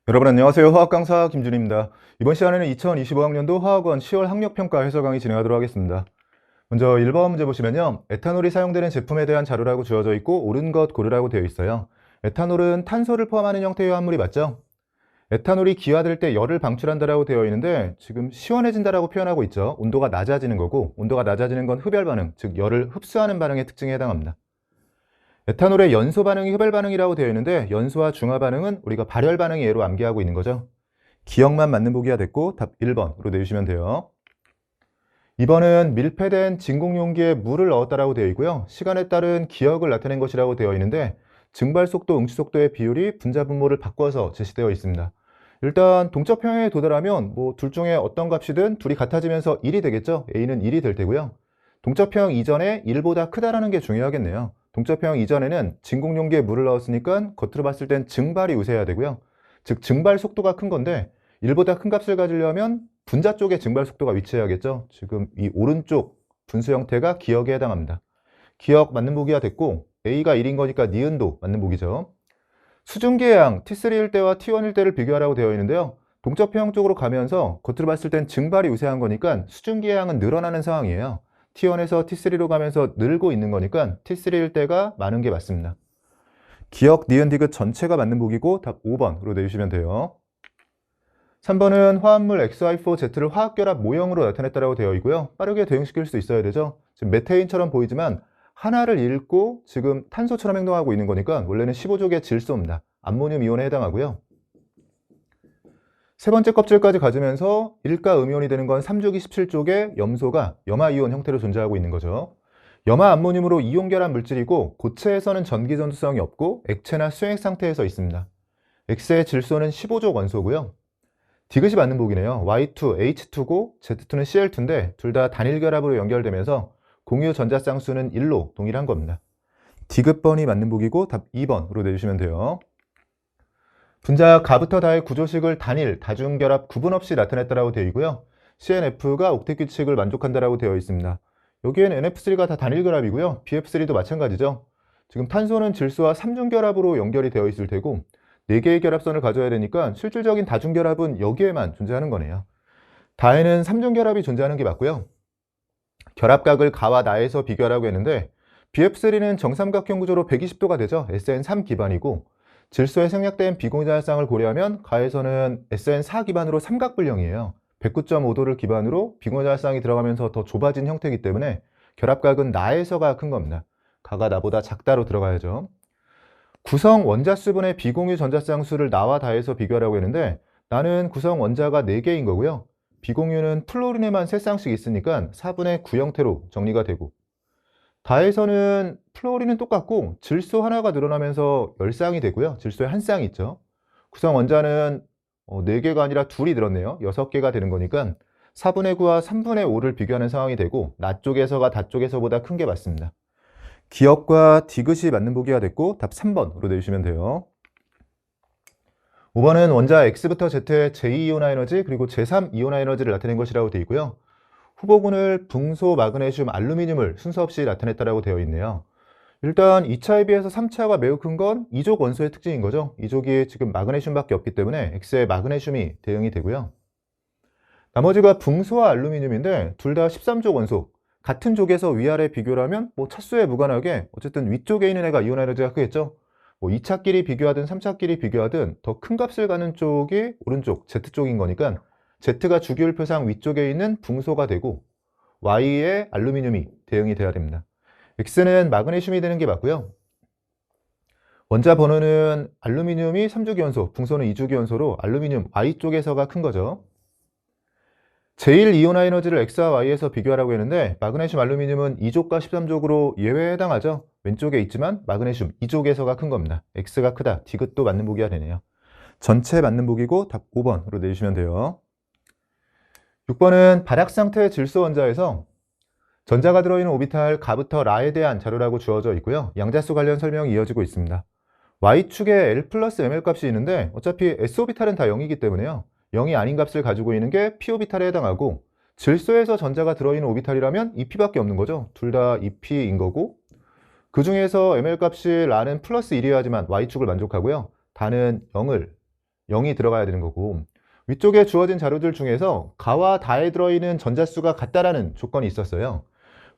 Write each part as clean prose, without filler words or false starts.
여러분 안녕하세요. 화학 강사 김준입니다. 이번 시간에는 2025학년도 화학원 10월 학력평가 해설 강의 진행하도록 하겠습니다. 먼저 1번 문제 보시면요. 에탄올이 사용되는 제품에 대한 자료라고 주어져 있고 옳은 것 고르라고 되어 있어요. 에탄올은 탄소를 포함하는 형태의 화합물이 맞죠? 에탄올이 기화될 때 열을 방출한다라고 되어 있는데 지금 시원해진다라고 표현하고 있죠. 온도가 낮아지는 거고 온도가 낮아지는 건 흡열 반응, 즉 열을 흡수하는 반응의 특징에 해당합니다. 에탄올의 연소 반응이 흡열 반응이라고 되어 있는데 연소와 중화 반응은 우리가 발열 반응의 예로 암기하고 있는 거죠. 기억만 맞는 보기가 됐고 답 1번으로 내주시면 돼요. 2번은 밀폐된 진공 용기에 물을 넣었다라고 되어 있고요. 시간에 따른 기억을 나타낸 것이라고 되어 있는데 증발 속도, 응시 속도의 비율이 분자 분모를 바꿔서 제시되어 있습니다. 일단 동적 평행에 도달하면 둘 중에 어떤 값이든 둘이 같아지면서 1이 되겠죠. A는 1이 될 테고요. 동적 평행 이전에 1보다 크다라는 게 중요하겠네요. 동적 평행 이전에는 진공 용기에 물을 넣었으니까 겉으로 봤을 땐 증발이 우세해야 되고요. 즉 증발 속도가 큰 건데 1보다 큰 값을 가지려면 분자 쪽에 증발 속도가 위치해야겠죠. 지금 이 오른쪽 분수 형태가 기억에 해당합니다. 기억 맞는 보기가 됐고 A가 1인 거니까 니은도 맞는 보기죠. 수증기의 양 T3일 때와 T1일 때를 비교하라고 되어 있는데요. 동적 평형 쪽으로 가면서 겉으로 봤을 땐 증발이 우세한 거니까 수증기의 양은 늘어나는 상황이에요. T1에서 T3로 가면서 늘고 있는 거니까 T3일 때가 많은 게 맞습니다. 기억, 니은, 디귿 전체가 맞는 보기고 답 5번으로 내주시면 돼요. 3번은 화합물 XY4Z를 화학결합 모형으로 나타냈다고 되어 있고요. 빠르게 대응시킬 수 있어야 되죠. 지금 메테인처럼 보이지만 하나를 잃고 지금 탄소처럼 행동하고 있는 거니까 원래는 15족의 질소입니다. 암모늄 이온에 해당하고요. 세 번째 껍질까지 가지면서 일가 음이온이 되는 건 3족 27족의 염소가 염화이온 형태로 존재하고 있는 거죠. 염화 암모늄으로 이온 결합 물질이고 고체에서는 전기 전투성이 없고 액체나 수액 상태에서 있습니다. X의 질소는 15족 원소고요. 디귿이 맞는 보기네요. Y2, H2고 Z2는 Cl2인데 둘 다 단일 결합으로 연결되면서 공유 전자쌍수는 1로 동일한 겁니다. 디귿번이 맞는 보기고 답 2번으로 내주시면 돼요. 분자 가부터 다의 구조식을 단일, 다중결합 구분 없이 나타냈다고 되어 있고요. CNF가 옥텟 규칙을 만족한다고 되어 있습니다. 여기에는 NF3가 다 단일 결합이고요. BF3도 마찬가지죠. 지금 탄소는 질소와 3중결합으로 연결이 되어 있을 테고 4개의 결합선을 가져야 되니까 실질적인 다중결합은 여기에만 존재하는 거네요. 다에는 3중결합이 존재하는 게 맞고요. 결합각을 가와 나에서 비교하라고 했는데 BF3는 정삼각형 구조로 120도가 되죠. SN3 기반이고 질소에 생략된 비공전화쌍을 고려하면 가에서는 SN4 기반으로 삼각불형이에요. 109.5도를 기반으로 비공전화쌍이 들어가면서 더 좁아진 형태이기 때문에 결합각은 나에서가 큰 겁니다. 가가 나보다 작다로 들어가야죠. 구성 원자수분의 비공유 전자쌍수를 나와 다해서 비교하라고 했는데 나는 구성 원자가 4개인 거고요. 비공유는 플로린에만 3쌍씩 있으니까 4분의 9 형태로 정리가 되고 다에서는 플로린은 똑같고 질소 하나가 늘어나면서 10쌍이 되고요. 질소에 한 쌍이 있죠. 구성 원자는 4개가 아니라 둘이 늘었네요. 6개가 되는 거니까 4분의 9와 3분의 5를 비교하는 상황이 되고 나 쪽에서가 다 쪽에서보다 큰 게 맞습니다. 기억과 디귿이 맞는 보기가 됐고 답 3번으로 내주시면 돼요. 5번은 원자 X부터 Z의 제2이온화 에너지 그리고 제3이온화 에너지를 나타낸 것이라고 되어 있고요. 후보군을 붕소, 마그네슘, 알루미늄을 순서 없이 나타냈다고 되어 있네요. 일단 2차에 비해서 3차가 매우 큰 건 2족 원소의 특징인 거죠. 2족이 지금 마그네슘밖에 없기 때문에 X의 마그네슘이 대응이 되고요. 나머지가 붕소와 알루미늄인데 둘 다 13족 원소. 같은 족에서 위아래 비교를 하면 차수에 무관하게 어쨌든 위쪽에 있는 애가 이온 에너지가 크겠죠. 2차끼리 비교하든 3차끼리 비교하든 더 큰 값을 가는 쪽이 오른쪽 Z쪽인 거니까 Z가 주기율표상 위쪽에 있는 붕소가 되고 Y의 알루미늄이 대응이 돼야 됩니다. X는 마그네슘이 되는 게 맞고요. 원자 번호는 알루미늄이 3주기원소, 붕소는 2주기원소로 알루미늄 Y쪽에서가 큰 거죠. 제1이온화 에너지를 X와 Y에서 비교하라고 했는데 마그네슘, 알루미늄은 2족과 13족으로 예외에 해당하죠. 왼쪽에 있지만 마그네슘 2족에서가 큰 겁니다. X가 크다. 디귿도 맞는 보기가 되네요. 전체 맞는 보기고 답 5번으로 내주시면 돼요. 6번은 바닥 상태의 질소 원자에서 전자가 들어있는 오비탈 가부터 라에 대한 자료라고 주어져 있고요. 양자수 관련 설명이 이어지고 있습니다. Y축에 L 플러스 ML 값이 있는데 어차피 S오비탈은 다 0이기 때문에요. 0이 아닌 값을 가지고 있는 게 P오비탈에 해당하고 질소에서 전자가 들어있는 오비탈이라면 2P밖에 없는 거죠. 둘 다 2P인 거고 그 중에서 ML 값이 라는 플러스 1이어야지만 Y축을 만족하고요. 다는 0을 0이 들어가야 되는 거고, 위쪽에 주어진 자료들 중에서 가와 다에 들어있는 전자수가 같다라는 조건이 있었어요.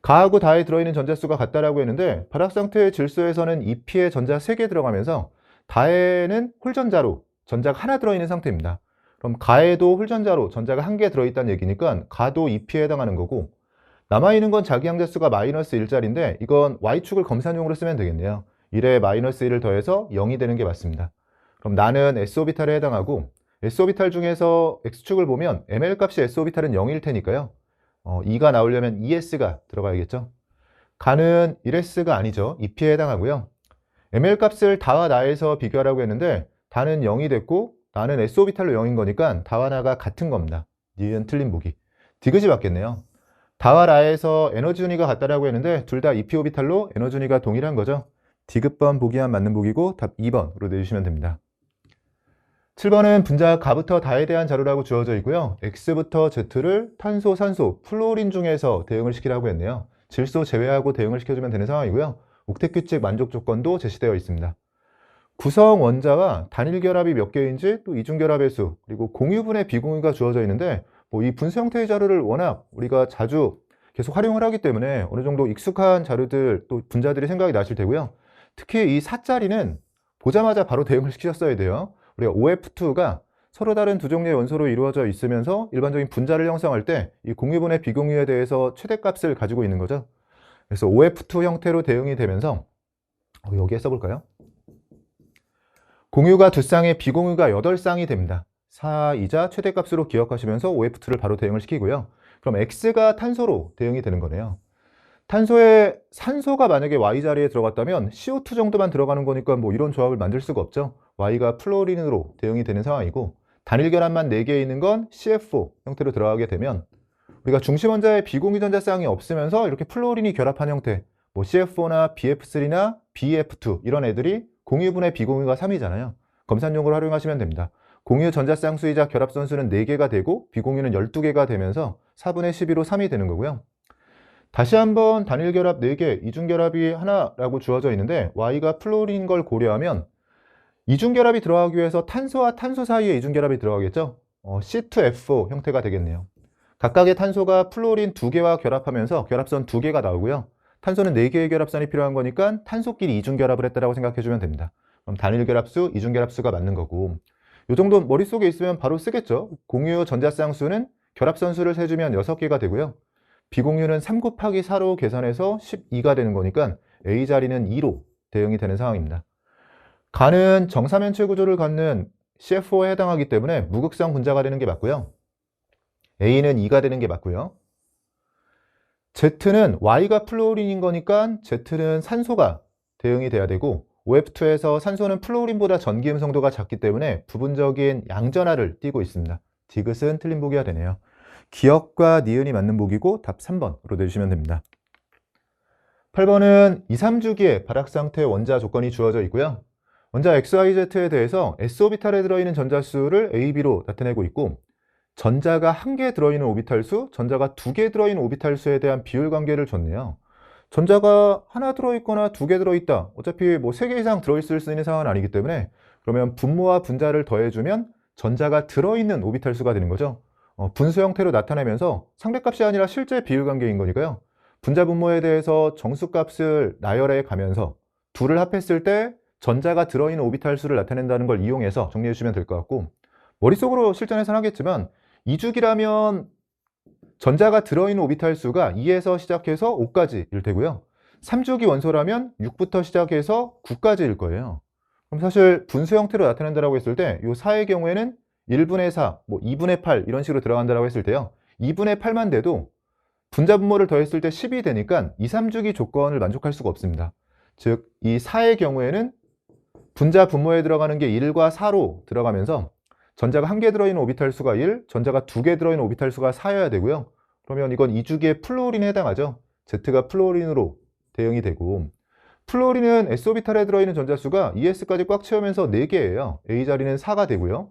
가하고 다에 들어있는 전자수가 같다라고 했는데 발학상태의 질소에서는 Ep에 전자 3개 들어가면서 다에는 홀전자로 전자가 하나 들어있는 상태입니다. 그럼 가에도 홀전자로 전자가 1개 들어있다는 얘기니까 가도 Ep에 해당하는 거고, 남아있는 건 자기항자수가 마이너스 1짜리인데 이건 Y축을 검산용으로 쓰면 되겠네요. 1에 마이너스 1을 더해서 0이 되는 게 맞습니다. 그럼 나는 S오비탈에 해당하고, S오비탈 중에서 X축을 보면 ML 값이 S오비탈은 0일 테니까요. 2가 나오려면 ES가 들어가야겠죠. 가는 1S가 아니죠. EP에 해당하고요. ML 값을 다와 나에서 비교하라고 했는데 다는 0이 됐고 나는 S오비탈로 0인 거니까 다와 나가 같은 겁니다. 니은 틀린 보기. 디귿이 맞겠네요. 다와 나에서 에너지 준위가 같다라고 했는데 둘 다 EP 오비탈로 에너지 준위가 동일한 거죠. 디귿번 보기만 맞는 보기고 답 2번으로 내주시면 됩니다. 7번은 분자 가부터 다에 대한 자료라고 주어져 있고요. X부터 Z를 탄소, 산소, 플로린 중에서 대응을 시키라고 했네요. 질소 제외하고 대응을 시켜주면 되는 상황이고요. 옥텟 규칙 만족 조건도 제시되어 있습니다. 구성 원자와 단일 결합이 몇 개인지, 또 이중 결합의 수, 그리고 공유분의 비공유가 주어져 있는데 이 분수 형태의 자료를 워낙 우리가 자주 계속 활용을 하기 때문에 어느 정도 익숙한 자료들, 또 분자들이 생각이 나실 테고요. 특히 이 4자리는 보자마자 바로 대응을 시키셨어야 돼요. 우리가 OF2가 서로 다른 두 종류의 원소로 이루어져 있으면서 일반적인 분자를 형성할 때 이 공유분의 비공유에 대해서 최대값을 가지고 있는 거죠. 그래서 OF2 형태로 대응이 되면서 여기에 써볼까요? 공유가 2쌍에 비공유가 8쌍이 됩니다. 4이자 최대값으로 기억하시면서 OF2를 바로 대응을 시키고요. 그럼 X가 탄소로 대응이 되는 거네요. 탄소에 산소가 만약에 Y자리에 들어갔다면 CO2 정도만 들어가는 거니까 뭐 이런 조합을 만들 수가 없죠. Y가 플로린으로 대응이 되는 상황이고, 단일 결합만 4개 있는 건 CF4 형태로 들어가게 되면 우리가 중심 원자에 비공유 전자쌍이 없으면서 이렇게 플로린이 결합한 형태, 뭐 CF4나 BF3나 BF2 이런 애들이 공유분의 비공유가 3이잖아요. 검산용으로 활용하시면 됩니다. 공유 전자쌍수이자 결합선수는 4개가 되고 비공유는 12개가 되면서 4분의 12로 3이 되는 거고요. 다시 한번 단일 결합 4개, 이중 결합이 하나라고 주어져 있는데 Y가 플로린인 걸 고려하면 이중 결합이 들어가기 위해서 탄소와 탄소 사이에 이중 결합이 들어가겠죠. C2F4 형태가 되겠네요. 각각의 탄소가 플로린 2개와 결합하면서 결합선 2개가 나오고요. 탄소는 4개의 결합선이 필요한 거니까 탄소끼리 이중 결합을 했다고 생각해 주면 됩니다. 그럼 단일 결합수, 이중 결합수가 맞는 거고, 이 정도 머릿속에 있으면 바로 쓰겠죠. 공유 전자쌍수는 결합선수를 세주면 6개가 되고요. 비공유는 3 곱하기 4로 계산해서 12가 되는 거니까 A자리는 2로 대응이 되는 상황입니다. 가는 정사면체 구조를 갖는 CF4에 해당하기 때문에 무극성 분자가 되는 게 맞고요. A는 2가 되는 게 맞고요. Z는 Y가 플로린인 거니까 Z는 산소가 대응이 돼야 되고, OF2에서 산소는 플로린보다 전기 음성도가 작기 때문에 부분적인 양전하를 띠고 있습니다. 디귿은 틀린 보기가 되네요. 기억과 니은이 맞는 보기고 답 3번으로 내주시면 됩니다. 8번은 2, 3주기의 발학상태 원자 조건이 주어져 있고요. 원자 XYZ에 대해서 S오비탈에 들어있는 전자수를 AB로 나타내고 있고, 전자가 1개 들어있는 오비탈 수, 전자가 2개 들어있는 오비탈 수에 대한 비율 관계를 줬네요. 전자가 하나 들어있거나 2개 들어있다. 어차피 뭐 3개 이상 들어있을 수 있는 상황은 아니기 때문에 그러면 분모와 분자를 더해주면 전자가 들어있는 오비탈 수가 되는 거죠. 분수 형태로 나타내면서 상대값이 아니라 실제 비율 관계인 거니까요. 분자 분모에 대해서 정수값을 나열해 가면서 둘을 합했을 때 전자가 들어있는 오비탈 수를 나타낸다는 걸 이용해서 정리해 주시면 될 것 같고, 머릿속으로 실전에서는 하겠지만 2주기라면 전자가 들어있는 오비탈 수가 2에서 시작해서 5까지일 테고요. 3주기 원소라면 6부터 시작해서 9까지일 거예요. 그럼 사실 분수 형태로 나타낸다고 했을 때 이 4의 경우에는 1분의 4, 뭐 2분의 8 이런 식으로 들어간다고 했을 때요. 2분의 8만 돼도 분자 분모를 더했을 때 10이 되니까 2, 3주기 조건을 만족할 수가 없습니다. 즉, 이 4의 경우에는 분자 분모에 들어가는 게 1과 4로 들어가면서 전자가 1개 들어있는 오비탈 수가 1, 전자가 2개 들어있는 오비탈 수가 4여야 되고요. 그러면 이건 2주기의 플로린에 해당하죠. Z가 플로린으로 대응이 되고, 플로린은 S오비탈에 들어있는 전자수가 ES까지 꽉 채우면서 4개예요. A자리는 4가 되고요.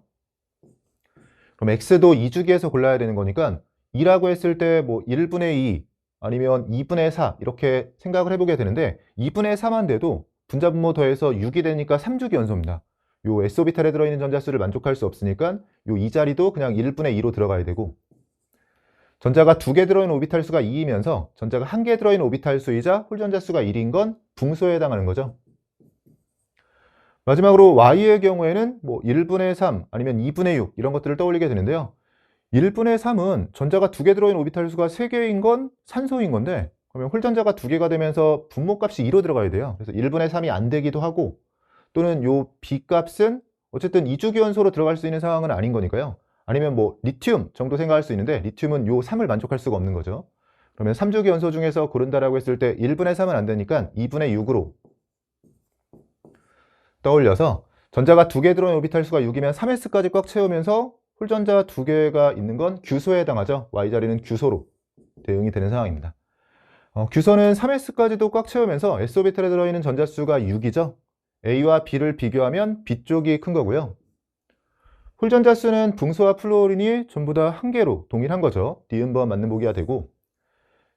그럼 X도 2주기에서 골라야 되는 거니까 2라고 했을 때 뭐 1분의 2 아니면 2분의 4 이렇게 생각을 해보게 되는데 2분의 4만 돼도 분자 분모 더해서 6이 되니까 3주기 원소입니다. 요 S오비탈에 들어있는 전자수를 만족할 수 없으니까 요 이 자리도 그냥 1분의 2로 들어가야 되고, 전자가 2개 들어있는 오비탈 수가 2이면서 전자가 1개 들어있는 오비탈 수이자 홀전자 수가 1인 건 붕소에 해당하는 거죠. 마지막으로 Y의 경우에는 뭐 1분의 3 아니면 2분의 6 이런 것들을 떠올리게 되는데요. 1분의 3은 전자가 2개 들어있는 오비탈 수가 3개인 건 산소인 건데, 그러면 홀전자가 2개가 되면서 분모값이 2로 들어가야 돼요. 그래서 1분의 3이 안 되기도 하고, 또는 요 B값은 어쨌든 이주기원소로 들어갈 수 있는 상황은 아닌 거니까요. 아니면 뭐 리튬 정도 생각할 수 있는데, 리튬은 요 3을 만족할 수가 없는 거죠. 그러면 3주기원소 중에서 고른다라고 했을 때 1분의 3은 안 되니까 2분의 6으로 떠올려서, 전자가 2개 들어있는 오비탈 수가 6이면 3s까지 꽉 채우면서 홀전자 2개가 있는 건 규소에 해당하죠. Y자리는 규소로 대응이 되는 상황입니다. 규소는 3s까지도 꽉 채우면서 S오비탈에 들어있는 전자수가 6이죠. A와 B를 비교하면 B 쪽이 큰 거고요. 홀전자 수는 붕소와 플루오린이 전부 다 1개로 동일한 거죠. D은번 맞는 보기가 되고,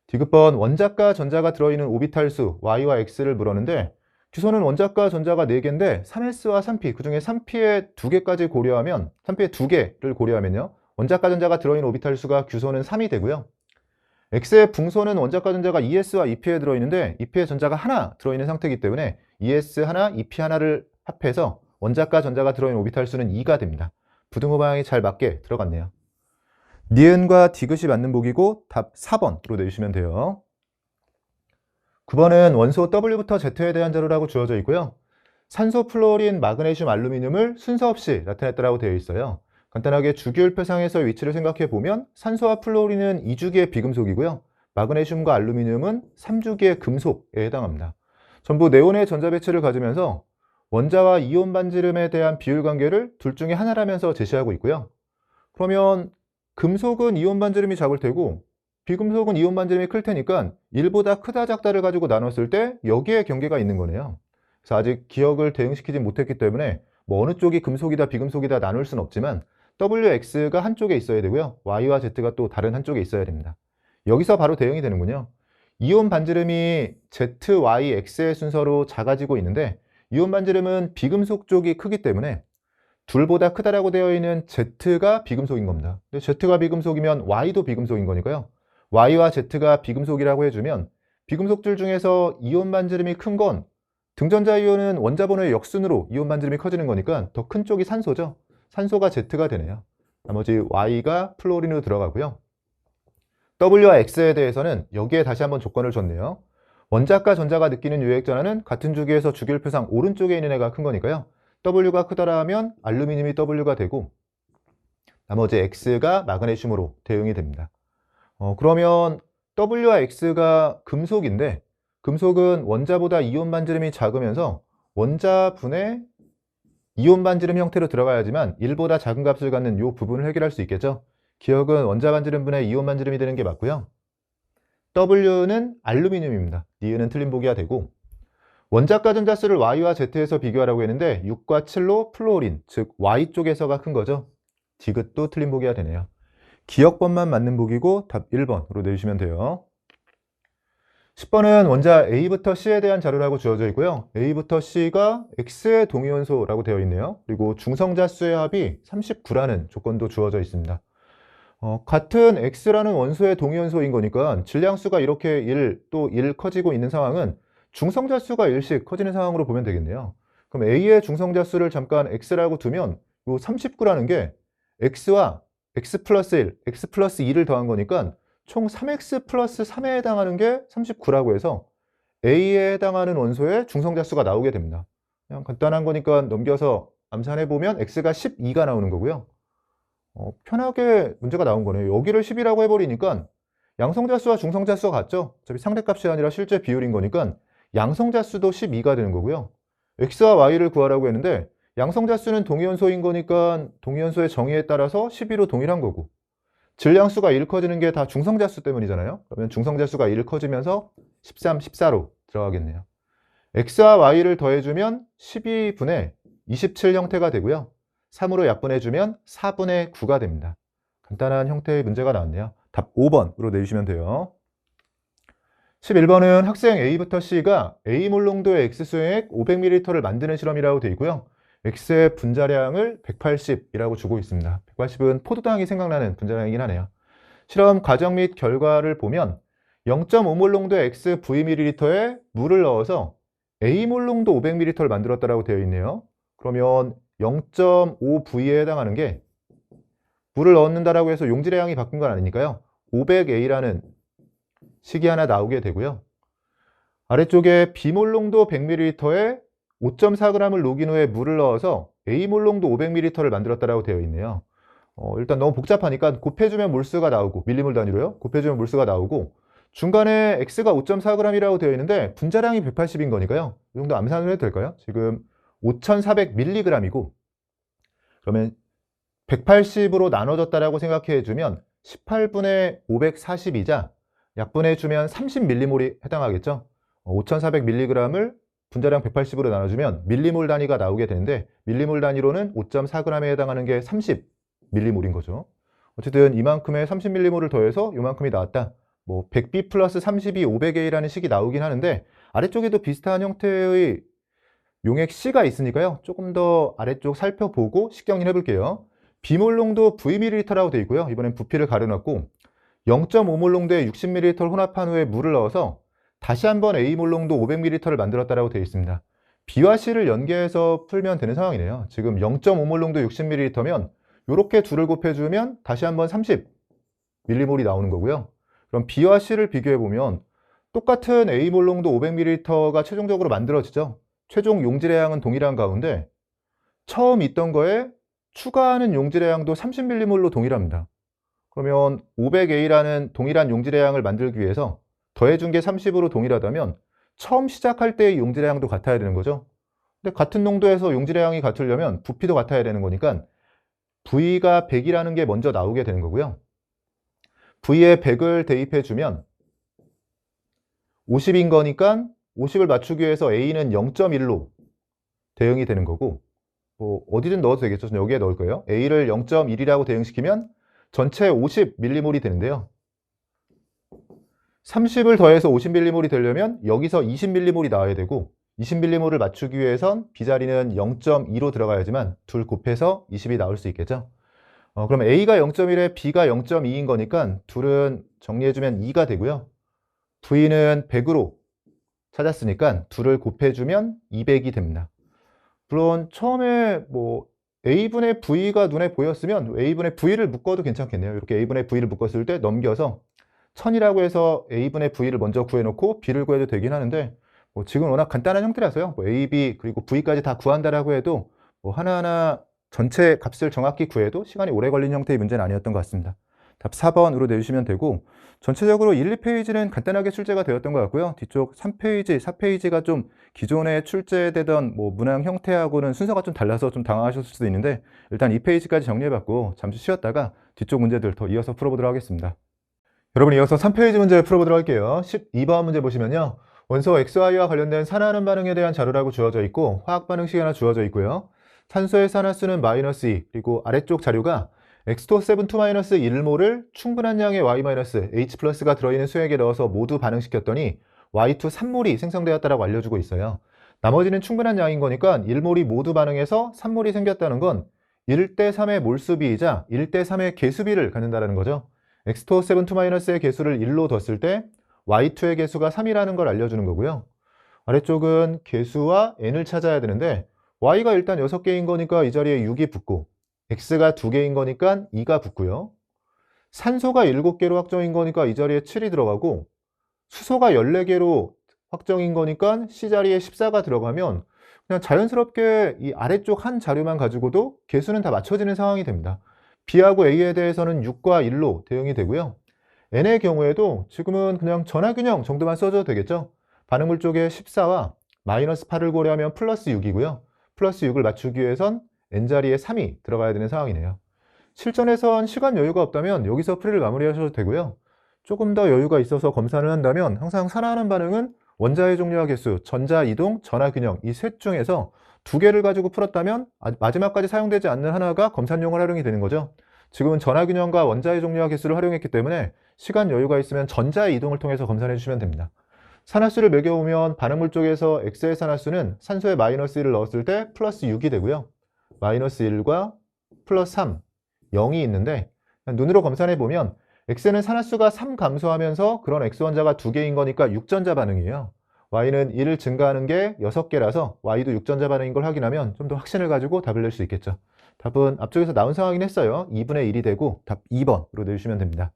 디귿번 원자과 전자가 들어있는 오비탈 수 Y와 X를 물었는데, 규소는 원자과 전자가 4개인데 3s와 3p, 그 중에 3p의 2개까지 고려하면, 3p의 2개를 고려하면요, 원자과 전자가 들어있는 오비탈 수가 규소는 3이 되고요. X의 붕소는 원자과 전자가 2s와 2p에 들어있는데 2p의 전자가 하나 들어있는 상태이기 때문에 2s 하나, 2p 하나를 합해서 원자과 전자가 들어있는 오비탈 수는 2가 됩니다. 부등호 방향이 잘 맞게 들어갔네요. 니은과 디귿이 맞는 보기고 답 4번으로 내주시면 돼요. 9번은 원소 W부터 Z에 대한 자료라고 주어져 있고요. 산소, 플루오린, 마그네슘, 알루미늄을 순서 없이 나타냈다라고 되어 있어요. 간단하게 주기율표상에서의 위치를 생각해 보면 산소와 플루오린은 2주기의 비금속이고요. 마그네슘과 알루미늄은 3주기의 금속에 해당합니다. 전부 네온의 전자 배치를 가지면서 원자와 이온 반지름에 대한 비율 관계를 둘 중에 하나라면서 제시하고 있고요. 그러면 금속은 이온 반지름이 작을 테고 비금속은 이온 반지름이 클 테니까 1보다 크다 작다를 가지고 나눴을 때 여기에 경계가 있는 거네요. 그래서 아직 기억을 대응시키지 못했기 때문에 뭐 어느 쪽이 금속이다 비금속이다 나눌 수는 없지만 WX가 한쪽에 있어야 되고요. Y와 Z가 또 다른 한쪽에 있어야 됩니다. 여기서 바로 대응이 되는군요. 이온 반지름이 Z, Y, X의 순서로 작아지고 있는데 이온 반지름은 비금속 쪽이 크기 때문에 둘보다 크다라고 되어 있는 Z가 비금속인 겁니다. 근데 Z가 비금속이면 Y도 비금속인 거니까요. Y와 Z가 비금속이라고 해주면 비금속줄 중에서 이온 반지름이 큰 건 등전자 이온은 원자번호의 역순으로 이온 반지름이 커지는 거니까 더 큰 쪽이 산소죠. 산소가 Z가 되네요. 나머지 Y가 플루오린으로 들어가고요. W와 X에 대해서는 여기에 다시 한번 조건을 줬네요. 원자과 전자가 느끼는 유액 전하는 같은 주기에서 주기율표상 오른쪽에 있는 애가 큰 거니까요. W가 크다라 하면 알루미늄이 W가 되고 나머지 X가 마그네슘으로 대응이 됩니다. 그러면 W와 X가 금속인데 금속은 원자보다 이온 반지름이 작으면서 원자분의 이온 반지름 형태로 들어가야지만 1보다 작은 값을 갖는 이 부분을 해결할 수 있겠죠. 기억은 원자 반지름분의 이온 반지름이 되는 게 맞고요. W는 알루미늄입니다. 니은은 틀린 보기가 되고, 원자과 전자수를 Y와 Z에서 비교하라고 했는데 6과 7로 플루오린, 즉 Y 쪽에서가 큰 거죠. 디귿도 틀린 보기가 되네요. 기억번만 맞는 보기고 답 1번으로 내주시면 돼요. 10번은 원자 A부터 C에 대한 자료라고 주어져 있고요. A부터 C가 X의 동위원소라고 되어 있네요. 그리고 중성자수의 합이 39라는 조건도 주어져 있습니다. 같은 X라는 원소의 동위원소인 거니까 질량수가 이렇게 1, 또 1 커지고 있는 상황은 중성자수가 1씩 커지는 상황으로 보면 되겠네요. 그럼 A의 중성자수를 잠깐 X라고 두면 이 39라는 게 X와 X 플러스 1, X 플러스 2를 더한 거니까 총 3X 플러스 3에 해당하는 게 39라고 해서 A에 해당하는 원소의 중성자수가 나오게 됩니다. 그냥 간단한 거니까 넘겨서 암산해보면 X가 12가 나오는 거고요. 편하게 문제가 나온 거네요. 여기를 10이라고 해버리니까 양성자수와 중성자수가 같죠? 어차피 상대값이 아니라 실제 비율인 거니까 양성자수도 12가 되는 거고요. X와 Y를 구하라고 했는데 양성자수는 동위원소인 거니까 동위원소의 정의에 따라서 12로 동일한 거고 질량수가 1 커지는 게 다 중성자수 때문이잖아요. 그러면 중성자수가 1 커지면서 13, 14로 들어가겠네요. X와 Y를 더해주면 12분의 27 형태가 되고요. 3으로 약분해주면 4분의 9가 됩니다. 간단한 형태의 문제가 나왔네요. 답 5번으로 내주시면 돼요. 11번은 학생 A부터 C가 A 몰롱도의 X수액 500ml를 만드는 실험이라고 되어 있고요. X의 분자량을 180이라고 주고 있습니다. 180은 포도당이 생각나는 분자량이긴 하네요. 실험 과정 및 결과를 보면 0.5몰 농도의 X Vml에 물을 넣어서 A몰 농도 500ml를 만들었다고 되어 있네요. 그러면 0.5V에 해당하는 게 물을 넣는다라고 해서 용질의 양이 바뀐 건 아니니까요. 500A라는 식이 하나 나오게 되고요. 아래쪽에 B몰 농도 100ml에 5.4g을 녹인 후에 물을 넣어서 A몰 농도 500ml를 만들었다고 되어 있네요. 일단 너무 복잡하니까 곱해주면 몰수가 나오고, 밀리몰 단위로요. 곱해주면 몰수가 나오고, 중간에 X가 5.4g이라고 되어 있는데 분자량이 180인 거니까요. 이 정도 암산을 해도 될까요? 지금 5,400mg이고, 그러면 180으로 나눠졌다라고 생각해 주면 18분의 540이자 약분해 주면 30ml몰이 해당하겠죠. 5,400mg을 분자량 180으로 나눠주면 밀리몰 단위가 나오게 되는데, 밀리몰 단위로는 5.4g에 해당하는 게 30ml몰인 거죠. 어쨌든 이만큼의 30ml몰을 더해서 이만큼이 나왔다. 뭐 100B 플러스 30이 500A라는 식이 나오긴 하는데, 아래쪽에도 비슷한 형태의 용액 C가 있으니까요. 조금 더 아래쪽 살펴보고 식정리해 볼게요. B몰 농도 Vml라고 되어 있고요. 이번엔 부피를 가려놨고, 0.5몰 농도의 60ml 혼합한 후에 물을 넣어서 다시 한번 A몰 농도 500ml를 만들었다고 되어 있습니다. B와 C를 연계해서 풀면 되는 상황이네요. 지금 0.5몰 농도 60ml면 이렇게 둘을 곱해주면 다시 한번 30ml몰이 나오는 거고요. 그럼 B와 C를 비교해보면 똑같은 A몰 농도 500ml가 최종적으로 만들어지죠. 최종 용질의 양은 동일한 가운데 처음 있던 거에 추가하는 용질의 양도 30ml몰로 동일합니다. 그러면 500A라는 동일한 용질의 양을 만들기 위해서 더해준 게 30으로 동일하다면 처음 시작할 때의 용질의 양도 같아야 되는 거죠. 근데 같은 농도에서 용질의 양이 같으려면 부피도 같아야 되는 거니까 V가 100이라는 게 먼저 나오게 되는 거고요. V에 100을 대입해주면 50인 거니까 50을 맞추기 위해서 A는 0.1로 대응이 되는 거고, 뭐 어디든 넣어도 되겠죠. 저는 여기에 넣을 거예요. A를 0.1이라고 대응시키면 전체 50ml몰이 되는데요. 30을 더해서 50ml몰이 되려면 여기서 20ml몰이 나와야 되고, 20ml몰을 맞추기 위해선 B자리는 0.2로 들어가야지만 둘 곱해서 20이 나올 수 있겠죠. 그럼 A가 0.1에 B가 0.2인 거니까 둘은 정리해주면 2가 되고요. V는 100으로 찾았으니까 둘을 곱해주면 200이 됩니다. 물론 처음에 뭐 A분의 V가 눈에 보였으면 A분의 V를 묶어도 괜찮겠네요. 이렇게 A분의 V를 묶었을 때 넘겨서 1000이라고 해서 A분의 V를 먼저 구해놓고 B를 구해도 되긴 하는데, 뭐 지금 워낙 간단한 형태라서요. 뭐 A, B 그리고 V까지 다 구한다라고 해도 뭐 하나하나 전체 값을 정확히 구해도 시간이 오래 걸리는 형태의 문제는 아니었던 것 같습니다. 답 4번으로 내주시면 되고, 전체적으로 1, 2페이지는 간단하게 출제가 되었던 것 같고요. 뒤쪽 3페이지, 4페이지가 좀 기존에 출제되던 뭐 문항 형태하고는 순서가 좀 달라서 좀 당황하셨을 수도 있는데, 일단 2페이지까지 정리해봤고 잠시 쉬었다가 뒤쪽 문제들 더 이어서 풀어보도록 하겠습니다. 여러분, 이어서 3페이지 문제 풀어보도록 할게요. 12번 문제 보시면요. 원소 XY와 관련된 산화하는 반응에 대한 자료라고 주어져 있고, 화학 반응식이 하나 주어져 있고요. 산소의 산화수는 -2, 그리고 아래쪽 자료가 X2-2-1몰을 충분한 양의 Y-H+가 들어있는 수액에 넣어서 모두 반응시켰더니 Y2 3몰이 생성되었다고 알려주고 있어요. 나머지는 충분한 양인 거니까 1몰이 모두 반응해서 3몰이 생겼다는 건 1대3의 몰수비이자 1대3의 개수비를 갖는다는 거죠. X2-2-의 개수를 1로 뒀을 때 Y2의 개수가 3이라는 걸 알려주는 거고요. 아래쪽은 개수와 N을 찾아야 되는데, Y가 일단 6개인 거니까 이 자리에 6이 붙고, X가 2개인 거니까 2가 붙고요. 산소가 7개로 확정인 거니까 이 자리에 7이 들어가고, 수소가 14개로 확정인 거니까 C 자리에 14가 들어가면 그냥 자연스럽게 이 아래쪽 한 자료만 가지고도 개수는 다 맞춰지는 상황이 됩니다. B하고 A에 대해서는 6과 1로 대응이 되고요. N의 경우에도 지금은 그냥 전화균형 정도만 써줘도 되겠죠. 반응물 쪽에 14와 -8을 고려하면 +6이고요. +6을 맞추기 위해선 N자리에 3이 들어가야 되는 상황이네요. 실전에선 시간 여유가 없다면 여기서 풀이를 마무리하셔도 되고요. 조금 더 여유가 있어서 검사를 한다면 항상 산화하는 반응은 원자의 종류와 개수, 전자 이동, 전화균형 이 셋 중에서 2개를 가지고 풀었다면 마지막까지 사용되지 않는 하나가 검사용으로 활용이 되는 거죠. 지금은 전화균형과 원자의 종류와 개수를 활용했기 때문에 시간 여유가 있으면 전자의 이동을 통해서 검사해 주시면 됩니다. 산화수를 매겨오면 반응물 쪽에서 X의 산화수는 산소에 -1을 넣었을 때 +6이 되고요. 마이너스 1과 플러스 3, 0이 있는데 눈으로 검산해 보면 x는 산화수가 3 감소하면서 그런 x 원자가 2개인 거니까 6전자 반응이에요. y는 1 증가하는 게 6개라서 y도 6전자 반응인 걸 확인하면 좀 더 확신을 가지고 답을 낼 수 있겠죠. 답은 앞쪽에서 나온 상황이긴 했어요. 2분의 1이 되고 답 2번으로 내주시면 됩니다.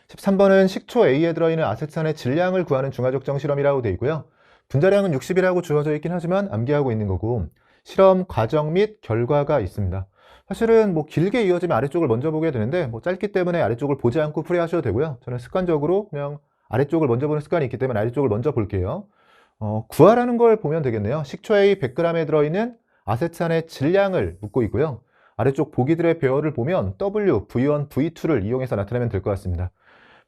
13번은 식초 A에 들어있는 아세트산의 질량을 구하는 중화적정 실험이라고 되어 있고요. 분자량은 60이라고 주어져 있긴 하지만 암기하고 있는 거고 실험 과정 및 결과가 있습니다. 사실은 뭐 길게 이어지면 아래쪽을 먼저 보게 되는데 뭐 짧기 때문에 아래쪽을 보지 않고 풀이하셔도 되고요. 저는 습관적으로 그냥 아래쪽을 먼저 보는 습관이 있기 때문에 아래쪽을 먼저 볼게요. 구하라는 걸 보면 되겠네요. 식초 A 100g에 들어있는 아세트산의 질량을 묻고 있고요. 아래쪽 보기들의 배열을 보면 W, V1, V2를 이용해서 나타내면 될 것 같습니다.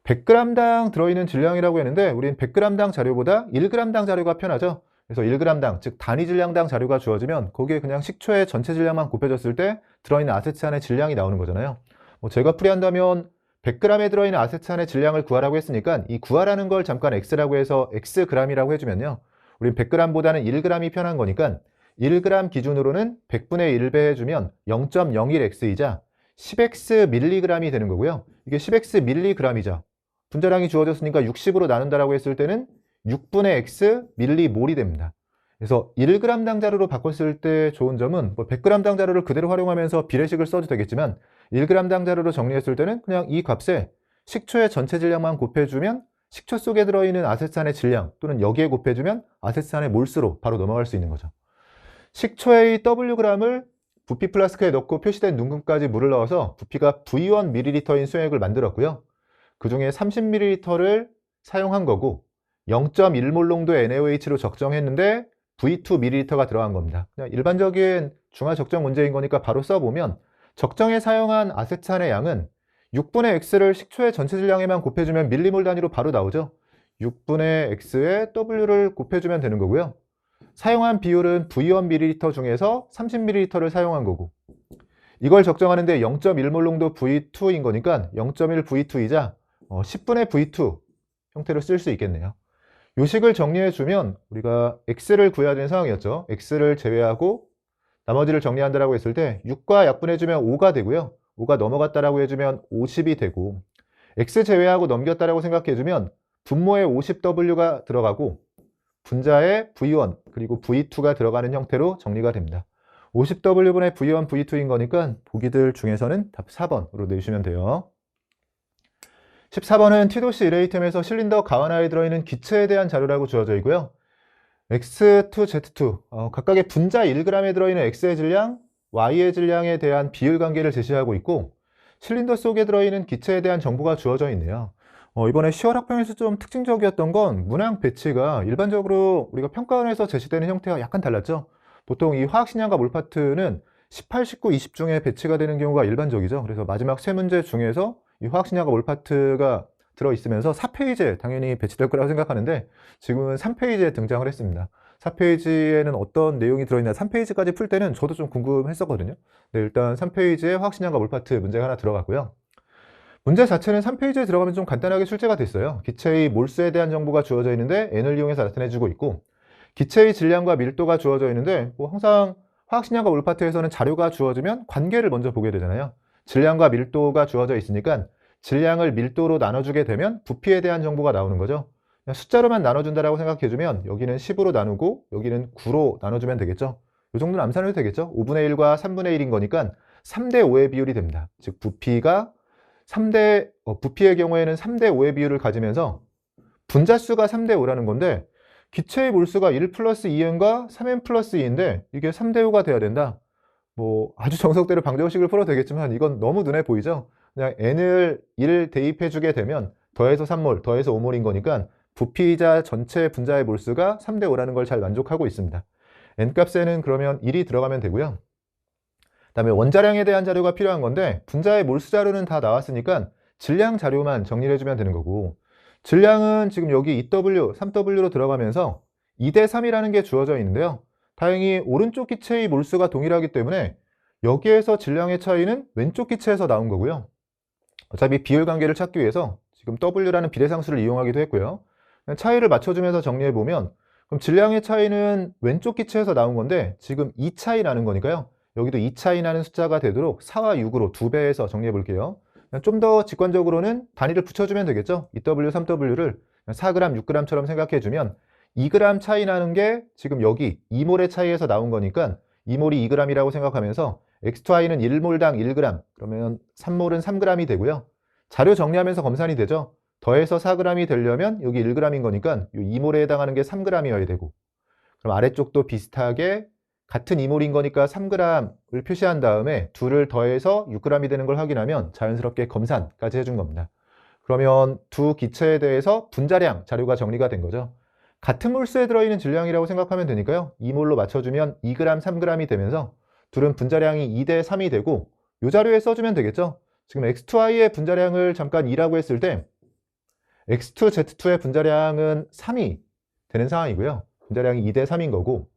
100g당 들어있는 질량이라고 했는데 우린 100g당 자료보다 1g당 자료가 편하죠. 그래서 1g당, 즉 단위 질량당 자료가 주어지면 거기에 그냥 식초의 전체 질량만 곱해졌을 때 들어있는 아세트산의 질량이 나오는 거잖아요. 제가 풀이한다면 100g에 들어있는 아세트산의 질량을 구하라고 했으니까 이 구하라는 걸 잠깐 x라고 해서 xg이라고 해주면요. 우린 100g보다는 1g이 편한 거니까 1g 기준으로는 100분의 1배 해주면 0.01x이자 10x mg이 되는 거고요. 이게 10x mg이죠. 분자량이 주어졌으니까 60으로 나눈다라고 했을 때는 6분의 x 밀리몰이 됩니다. 그래서 1g당 자료로 바꿨을 때 좋은 점은 100g당 자료를 그대로 활용하면서 비례식을 써도 되겠지만 1g당 자료로 정리했을 때는 그냥 이 값에 식초의 전체 질량만 곱해주면 식초 속에 들어있는 아세트산의 질량 또는 여기에 곱해주면 아세트산의 몰수로 바로 넘어갈 수 있는 거죠. 식초의 Wg을 부피 플라스크에 넣고 표시된 눈금까지 물을 넣어서 부피가 V1ml인 수액을 만들었고요. 그 중에 30ml를 사용한 거고 0.1몰 농도의 NaOH로 적정했는데 V2ml가 들어간 겁니다. 그냥 일반적인 중화 적정 문제인 거니까 바로 써보면 적정에 사용한 아세트산의 양은 6분의 x를 식초의 전체 질량에만 곱해주면 밀리몰 단위로 바로 나오죠. 6분의 x에 W를 곱해주면 되는 거고요. 사용한 비율은 V1ml 중에서 30ml를 사용한 거고 이걸 적정하는데 0.1몰 농도 V2인 거니까 0.1 V2이자 10분의 V2 형태로 쓸 수 있겠네요. 요식을 정리해주면 우리가 x를 구해야 되는 상황이었죠. x를 제외하고 나머지를 정리한다라고 했을 때 6과 약분해주면 5가 되고요. 5가 넘어갔다라고 해주면 50이 되고 x 제외하고 넘겼다라고 생각해주면 분모에 50w가 들어가고 분자에 V1 그리고 V2가 들어가는 형태로 정리가 됩니다. 50w분의 V1, V2인 거니까 보기들 중에서는 답 4번으로 내주시면 돼요. 14번은 T도시 1A템에서 실린더 가완하에 들어있는 기체에 대한 자료라고 주어져 있고요. X2, Z2 각각의 분자 1g에 들어있는 X의 질량, Y의 질량에 대한 비율 관계를 제시하고 있고 실린더 속에 들어있는 기체에 대한 정보가 주어져 있네요. 이번에 10월 학평에서 좀 특징적이었던 건 문항 배치가 일반적으로 우리가 평가원에서 제시되는 형태와 약간 달랐죠. 보통 이 화학식량과 몰파트는 18, 19, 20 중에 배치가 되는 경우가 일반적이죠. 그래서 마지막 세 문제 중에서 이 화학식량과 몰파트가 들어있으면서 4페이지에 당연히 배치될 거라고 생각하는데 지금은 3페이지에 등장을 했습니다. 4페이지에는 어떤 내용이 들어있나 3페이지까지 풀 때는 저도 좀 궁금했었거든요. 네, 일단 3페이지에 화학식량과 몰파트 문제가 하나 들어갔고요. 문제 자체는 3페이지에 들어가면 좀 간단하게 출제가 됐어요. 기체의 몰수에 대한 정보가 주어져 있는데 N을 이용해서 나타내주고 있고 기체의 질량과 밀도가 주어져 있는데 항상 화학식량과 몰파트에서는 자료가 주어지면 관계를 먼저 보게 되잖아요. 질량과 밀도가 주어져 있으니까 질량을 밀도로 나눠주게 되면 부피에 대한 정보가 나오는 거죠. 그냥 숫자로만 나눠준다라고 생각해주면 여기는 10으로 나누고 여기는 9로 나눠주면 되겠죠. 이 정도는 암산해도 되겠죠. 5분의 1과 3분의 1인 거니까 3대 5의 비율이 됩니다. 즉 부피가 부피의 경우에는 3대 5의 비율을 가지면서 분자수가 3대 5라는 건데 기체의 몰수가 1 플러스 2n과 3n 플러스 2인데 이게 3대 5가 돼야 된다. 아주 정석대로 방정식을 풀어도 되겠지만 이건 너무 눈에 보이죠? 그냥 n을 1 대입해주게 되면 더해서 3몰, 더해서 5몰인 거니까 부피이자 전체 분자의 몰수가 3대 5라는 걸 잘 만족하고 있습니다. n값에는 그러면 1이 들어가면 되고요. 그 다음에 원자량에 대한 자료가 필요한 건데 분자의 몰수 자료는 다 나왔으니까 질량 자료만 정리를 해주면 되는 거고 질량은 지금 여기 2W, 3W로 들어가면서 2대 3이라는 게 주어져 있는데요. 다행히 오른쪽 기체의 몰수가 동일하기 때문에 여기에서 질량의 차이는 왼쪽 기체에서 나온 거고요. 어차피 비율 관계를 찾기 위해서 지금 W라는 비례상수를 이용하기도 했고요. 차이를 맞춰주면서 정리해보면 그럼 질량의 차이는 왼쪽 기체에서 나온 건데 지금 2 차이 나는 거니까요. 여기도 2 차이 나는 숫자가 되도록 4와 6으로 2배해서 정리해 볼게요. 좀 더 직관적으로는 단위를 붙여주면 되겠죠. 2W, 3W를 4g, 6g처럼 생각해주면 2g 차이 나는 게 지금 여기 2몰의 차이에서 나온 거니까 2몰이 2g이라고 생각하면서 X2I는 1몰당 1g, 그러면 3몰은 3g이 되고요. 자료 정리하면서 검산이 되죠. 더해서 4g이 되려면 여기 1g인 거니까 이 2몰에 해당하는 게 3g이어야 되고, 그럼 아래쪽도 비슷하게 같은 2몰인 거니까 3g을 표시한 다음에 둘을 더해서 6g이 되는 걸 확인하면 자연스럽게 검산까지 해준 겁니다. 그러면 두 기체에 대해서 분자량 자료가 정리가 된 거죠. 같은 몰수에 들어있는 질량이라고 생각하면 되니까요. 2몰로 맞춰주면 2g, 3g이 되면서 둘은 분자량이 2대 3이 되고 이 자료에 써주면 되겠죠. 지금 X2I의 분자량을 잠깐 2라고 했을 때 X2, Z2의 분자량은 3이 되는 상황이고요. 분자량이 2대 3인 거고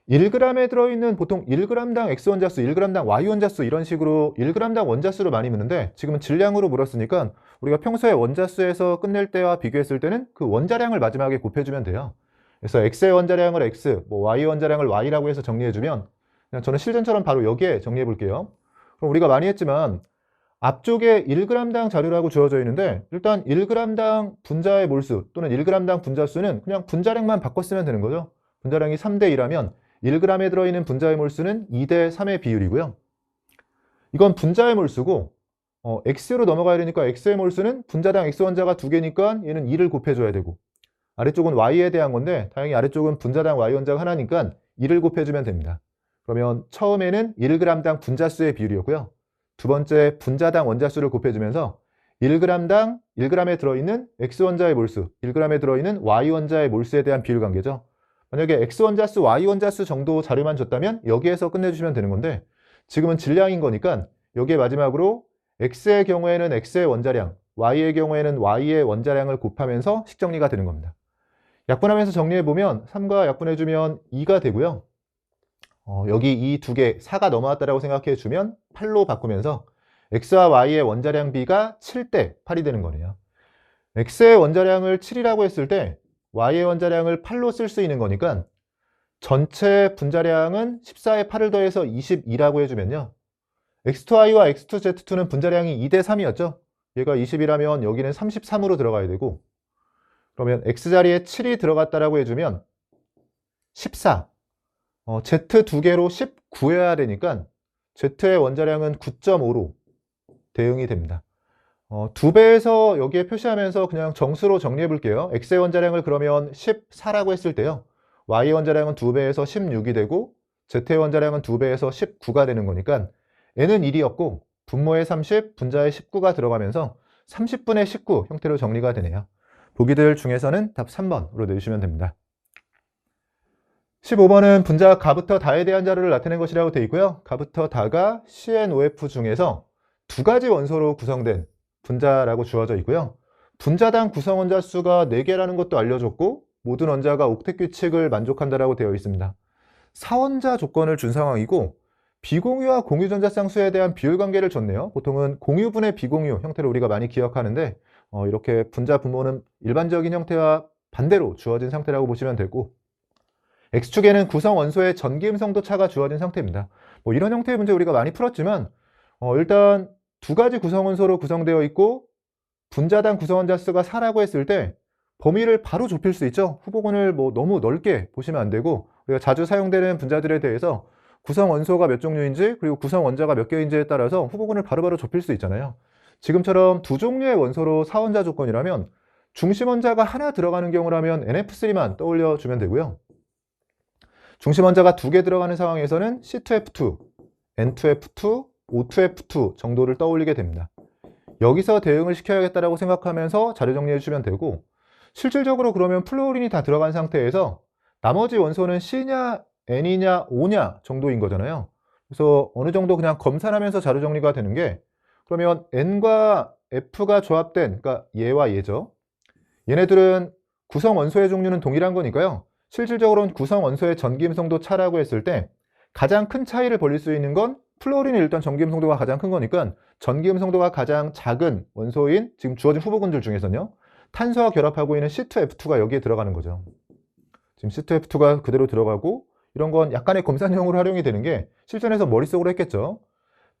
1g에 들어있는 보통 1g당 X 원자수, 1g당 Y 원자수 이런 식으로 1g당 원자수로 많이 묻는데 지금은 질량으로 물었으니까 우리가 평소에 원자수에서 끝낼 때와 비교했을 때는 그 원자량을 마지막에 곱해주면 돼요. 그래서 X의 원자량을 X, Y 원자량을 Y라고 해서 정리해주면 그냥 저는 실전처럼 바로 여기에 정리해 볼게요. 그럼 우리가 많이 했지만 앞쪽에 1g당 자료라고 주어져 있는데 일단 1g당 분자의 몰수 또는 1g당 분자수는 그냥 분자량만 바꿨으면 되는 거죠. 분자량이 3대 2라면 1g에 들어있는 분자의 몰수는 2대 3의 비율이고요. 이건 분자의 몰수고 X로 넘어가야 되니까 X의 몰수는 분자당 X 원자가 2개니까 얘는 2를 곱해줘야 되고 아래쪽은 Y에 대한 건데 다행히 아래쪽은 분자당 Y 원자가 하나니까 2를 곱해주면 됩니다. 그러면 처음에는 1g당 분자수의 비율이었고요. 두 번째 분자당 원자수를 곱해주면서 1g당 1g에 들어있는 X 원자의 몰수, 1g에 들어있는 Y 원자의 몰수에 대한 비율 관계죠. 만약에 X 원자수, Y 원자수 정도 자료만 줬다면 여기에서 끝내주시면 되는 건데 지금은 질량인 거니까 여기에 마지막으로 X의 경우에는 X의 원자량, Y의 경우에는 Y의 원자량을 곱하면서 식정리가 되는 겁니다. 약분하면서 정리해보면 3과 약분해주면 2가 되고요. 여기 이 두 개 4가 넘어왔다고 생각해주면 8로 바꾸면서 X와 Y의 원자량 비가 7대 8이 되는 거네요. X의 원자량을 7이라고 했을 때 Y의 원자량을 8로 쓸 수 있는 거니까 전체 분자량은 14에 8을 더해서 22라고 해주면요. X2I와 X2Z2는 분자량이 2대 3이었죠. 얘가 20이라면 여기는 33으로 들어가야 되고 그러면 X자리에 7이 들어갔다라고 해주면 14, Z 두 개로 19여야 되니까 Z의 원자량은 9.5로 대응이 됩니다. 2배에서 여기에 표시하면서 그냥 정수로 정리해 볼게요. X의 원자량을 그러면 14라고 했을 때요. Y의 원자량은 2배에서 16이 되고 Z의 원자량은 2배에서 19가 되는 거니까 N은 1이었고 분모에 30, 분자에 19가 들어가면서 30분의 19 형태로 정리가 되네요. 보기들 중에서는 답 3번으로 내주시면 됩니다. 15번은 분자 가부터 다에 대한 자료를 나타낸 것이라고 되어 있고요. 가부터 다가 CnOF 중에서 두 가지 원소로 구성된 분자라고 주어져 있고요. 분자당 구성 원자 수가 4개라는 것도 알려줬고 모든 원자가 옥텟 규칙을 만족한다라고 되어 있습니다. 사원자 조건을 준 상황이고 비공유와 공유 전자 쌍수에 대한 비율 관계를 줬네요. 보통은 공유분의 비공유 형태를 우리가 많이 기억하는데 이렇게 분자 분모는 일반적인 형태와 반대로 주어진 상태라고 보시면 되고 X축에는 구성 원소의 전기음성도 차가 주어진 상태입니다. 이런 형태의 문제 우리가 많이 풀었지만 일단 두 가지 구성 원소로 구성되어 있고 분자당 구성 원자 수가 4라고 했을 때 범위를 바로 좁힐 수 있죠. 후보군을 너무 넓게 보시면 안 되고 우리가 자주 사용되는 분자들에 대해서 구성 원소가 몇 종류인지 그리고 구성 원자가 몇 개인지에 따라서 후보군을 바로바로 좁힐 수 있잖아요. 지금처럼 두 종류의 원소로 사원자 조건이라면 중심 원자가 하나 들어가는 경우라면 NF3만 떠올려 주면 되고요. 중심 원자가 2개 들어가는 상황에서는 C2F2, N2F2, O2F2 정도를 떠올리게 됩니다. 여기서 대응을 시켜야겠다라고 생각하면서 자료 정리해 주시면 되고 실질적으로 그러면 플루오린이 다 들어간 상태에서 나머지 원소는 C냐, N이냐, O냐 정도인 거잖아요. 그래서 어느 정도 그냥 검산하면서 자료 정리가 되는 게 그러면 N과 F가 조합된, 그러니까 얘와 얘죠. 얘네들은 구성 원소의 종류는 동일한 거니까요. 실질적으로는 구성 원소의 전기음성도 차라고 했을 때 가장 큰 차이를 벌릴 수 있는 건 플루오린이 일단 전기음성도가 가장 큰 거니까 전기음성도가 가장 작은 원소인 지금 주어진 후보군들 중에서는요. 탄소와 결합하고 있는 C2F2가 여기에 들어가는 거죠. 지금 C2F2가 그대로 들어가고 이런 건 약간의 검사용으로 활용이 되는 게 실전에서 머릿속으로 했겠죠.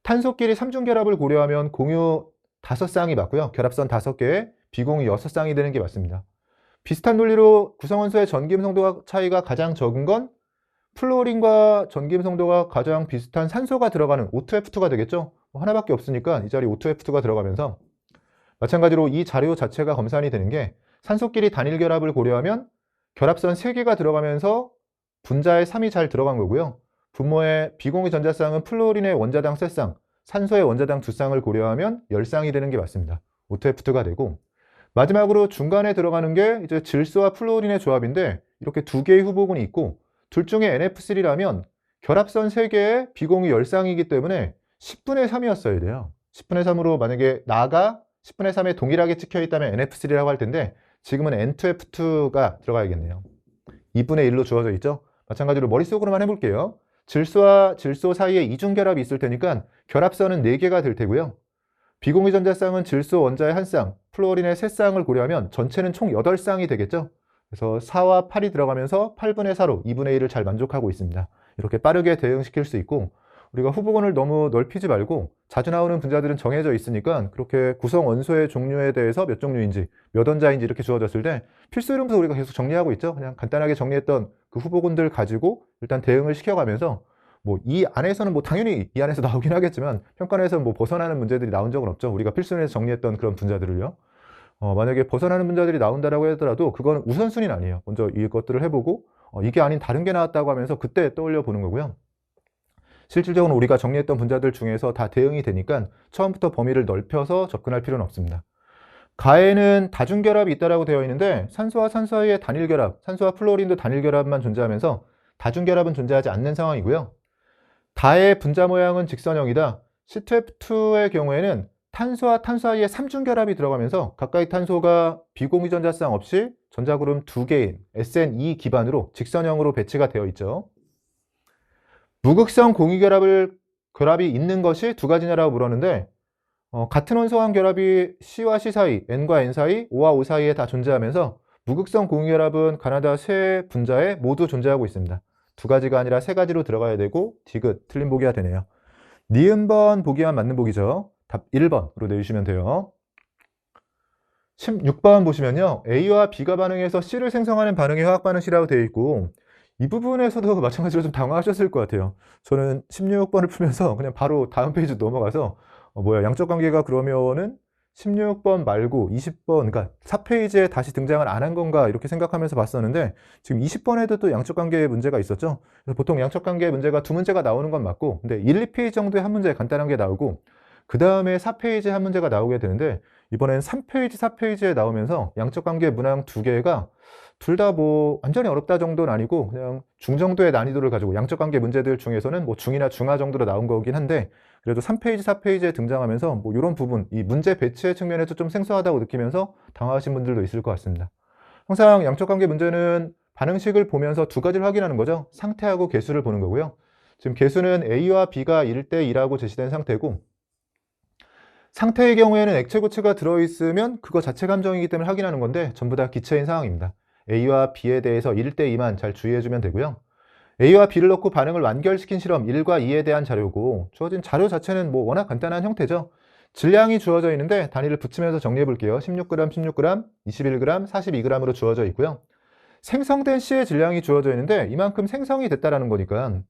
탄소끼리 3중결합을 고려하면 공유 5쌍이 맞고요. 결합선 5개에 비공유 6쌍이 되는 게 맞습니다. 비슷한 논리로 구성원소의 전기음 성도가 차이가 가장 적은 건 플루오린과 전기음 성도가 가장 비슷한 산소가 들어가는 O2F2가 되겠죠. 하나밖에 없으니까 이 자리 O2F2가 들어가면서 마찬가지로 이 자료 자체가 검산이 되는 게 산소끼리 단일 결합을 고려하면 결합선 3개가 들어가면서 분자에 3이 잘 들어간 거고요. 분모의 비공유 전자쌍은 플루오린의 원자당 3쌍, 산소의 원자당 2쌍을 고려하면 10쌍이 되는 게 맞습니다. O2F2가 되고 마지막으로 중간에 들어가는 게 이제 질소와 플루오린의 조합인데 이렇게 2개의 후보군이 있고 둘 중에 NF3라면 결합선 3개에 비공유 10쌍이기 때문에 10분의 3이었어야 돼요. 10분의 3으로 만약에 나가 10분의 3에 동일하게 찍혀 있다면 NF3라고 할 텐데 지금은 N2F2가 들어가야겠네요. 2분의 1로 주어져 있죠. 마찬가지로 머릿속으로만 해볼게요. 질소와 질소 사이에 이중결합이 있을 테니까 결합선은 4개가 될 테고요. 비공유 전자쌍은 질소 원자의 1쌍, 플루오린의 3쌍을 고려하면 전체는 총 8쌍이 되겠죠. 그래서 4와 8이 들어가면서 8분의 4로 2분의 1을 잘 만족하고 있습니다. 이렇게 빠르게 대응시킬 수 있고 우리가 후보군을 너무 넓히지 말고 자주 나오는 분자들은 정해져 있으니까 그렇게 구성 원소의 종류에 대해서 몇 종류인지 몇 원자인지 이렇게 주어졌을 때 필수 이름부터 우리가 계속 정리하고 있죠. 그냥 간단하게 정리했던 그 후보군들 가지고 일단 대응을 시켜가면서 뭐 이 안에서는 뭐 당연히 이 안에서 나오긴 하겠지만 평가에서 뭐 벗어나는 문제들이 나온 적은 없죠. 우리가 필수에서 정리했던 그런 분자들을요. 만약에 벗어나는 분자들이 나온다라고 하더라도 그건 우선순위는 아니에요. 먼저 이것들을 해보고 이게 아닌 다른 게 나왔다고 하면서 그때 떠올려 보는 거고요. 실질적으로 우리가 정리했던 분자들 중에서 다 대응이 되니까 처음부터 범위를 넓혀서 접근할 필요는 없습니다. 가에는 다중결합이 있다고 되어 있는데 산소와 산소 사이의 단일결합, 산소와 플루오린도 단일결합만 존재하면서 다중결합은 존재하지 않는 상황이고요. 다의 분자 모양은 직선형이다. C2F2의 경우에는 탄소와 탄소 사이에 3중결합이 들어가면서 가까이 탄소가 비공유 전자쌍 없이 전자그룹 2개인 SN2 기반으로 직선형으로 배치가 되어 있죠. 무극성 공유결합이 있는 것이 2가지냐라고 물었는데 같은 원소 간 결합이 C와 C 사이, N과 N 사이, O와 O 사이에 다 존재하면서 무극성 공유결합은 가나다 세 분자에 모두 존재하고 있습니다. 2가지가 아니라 3가지로 들어가야 되고 디귿, 틀린 보기가 되네요. 니은번 보기만 맞는 보기죠. 답 1번으로 내주시면 돼요. 16번 보시면요. A와 B가 반응해서 C를 생성하는 반응이 화학반응식이라고 되어 있고 이 부분에서도 마찬가지로 좀 당황하셨을 것 같아요. 저는 16번을 풀면서 그냥 바로 다음 페이지 넘어가서 양적 관계가 그러면은 16번 말고 20번, 그러니까 4페이지에 다시 등장을 안 한 건가 이렇게 생각하면서 봤었는데 지금 20번에도 또 양적 관계의 문제가 있었죠. 그래서 보통 양적 관계의 문제가 2문제가 나오는 건 맞고 근데 1, 2페이지 정도에 한 문제 간단한 게 나오고 그 다음에 4페이지에 한 문제가 나오게 되는데 이번엔 3페이지, 4페이지에 나오면서 양적 관계 문항 2개가 둘 다 뭐 완전히 어렵다 정도는 아니고 그냥 중정도의 난이도를 가지고 양적 관계 문제들 중에서는 뭐 중이나 중하 정도로 나온 거긴 한데 그래도 3페이지, 4페이지에 등장하면서 뭐 이런 부분, 이 문제 배치의 측면에서 좀 생소하다고 느끼면서 당황하신 분들도 있을 것 같습니다. 항상 양적 관계 문제는 반응식을 보면서 2가지를 확인하는 거죠. 상태하고 개수를 보는 거고요. 지금 개수는 A와 B가 1대 2라고 제시된 상태고 상태의 경우에는 액체 고체가 들어있으면 그거 자체가 함정이기 때문에 확인하는 건데 전부 다 기체인 상황입니다. A와 B에 대해서 1대 2만 잘 주의해주면 되고요. A와 B를 넣고 반응을 완결시킨 실험 1과 2에 대한 자료고 주어진 자료 자체는 뭐 워낙 간단한 형태죠. 질량이 주어져 있는데 단위를 붙이면서 정리해 볼게요. 16g, 16g, 21g, 42g으로 주어져 있고요. 생성된 C의 질량이 주어져 있는데 이만큼 생성이 됐다라는 거니까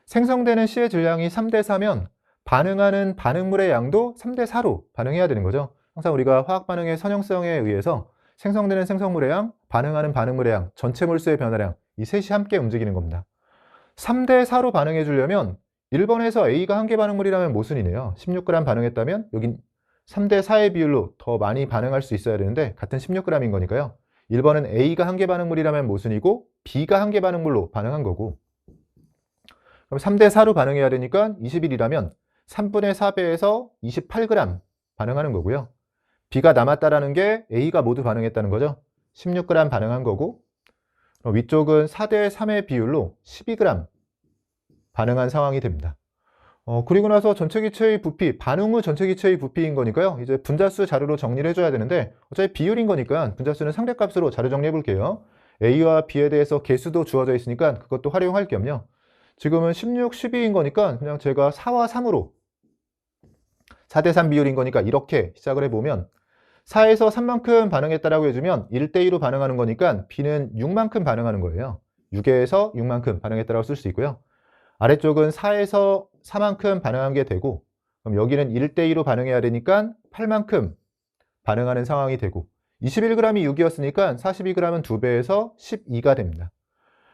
생성되는 C의 질량이 3대 4면 반응하는 반응물의 양도 3대 4로 반응해야 되는 거죠. 항상 우리가 화학 반응의 선형성에 의해서 생성되는 생성물의 양, 반응하는 반응물의 양, 전체 몰수의 변화량 이 셋이 함께 움직이는 겁니다. 3대 4로 반응해 주려면 1번에서 A가 한개 반응물이라면 모순이네요. 16g 반응했다면 여긴 3대 4의 비율로 더 많이 반응할 수 있어야 되는데 같은 16g인 거니까요. 1번은 A가 한개 반응물이라면 모순이고 B가 한개 반응물로 반응한 거고 그럼 3대 4로 반응해야 되니까 21이라면 3분의 4배에서 28g 반응하는 거고요. B가 남았다라는 게 A가 모두 반응했다는 거죠. 16g 반응한 거고 위쪽은 4대 3의 비율로 12g 반응한 상황이 됩니다. 그리고 나서 전체 기체의 부피, 반응 후 전체 기체의 부피인 거니까요. 이제 분자수 자료로 정리를 해줘야 되는데 어차피 비율인 거니까 분자수는 상대값으로 자료 정리해 볼게요. A와 B에 대해서 개수도 주어져 있으니까 그것도 활용할 겸요. 지금은 16, 12인 거니까 그냥 제가 4와 3으로 4대 3 비율인 거니까 이렇게 시작을 해보면 4에서 3만큼 반응했다라고 해주면 1대2로 반응하는 거니까 B는 6만큼 반응하는 거예요. 6에서 6만큼 반응했다라고 쓸 수 있고요. 아래쪽은 4에서 4만큼 반응한 게 되고 그럼 여기는 1대2로 반응해야 되니까 8만큼 반응하는 상황이 되고 21g이 6이었으니까 42g은 2배에서 12가 됩니다.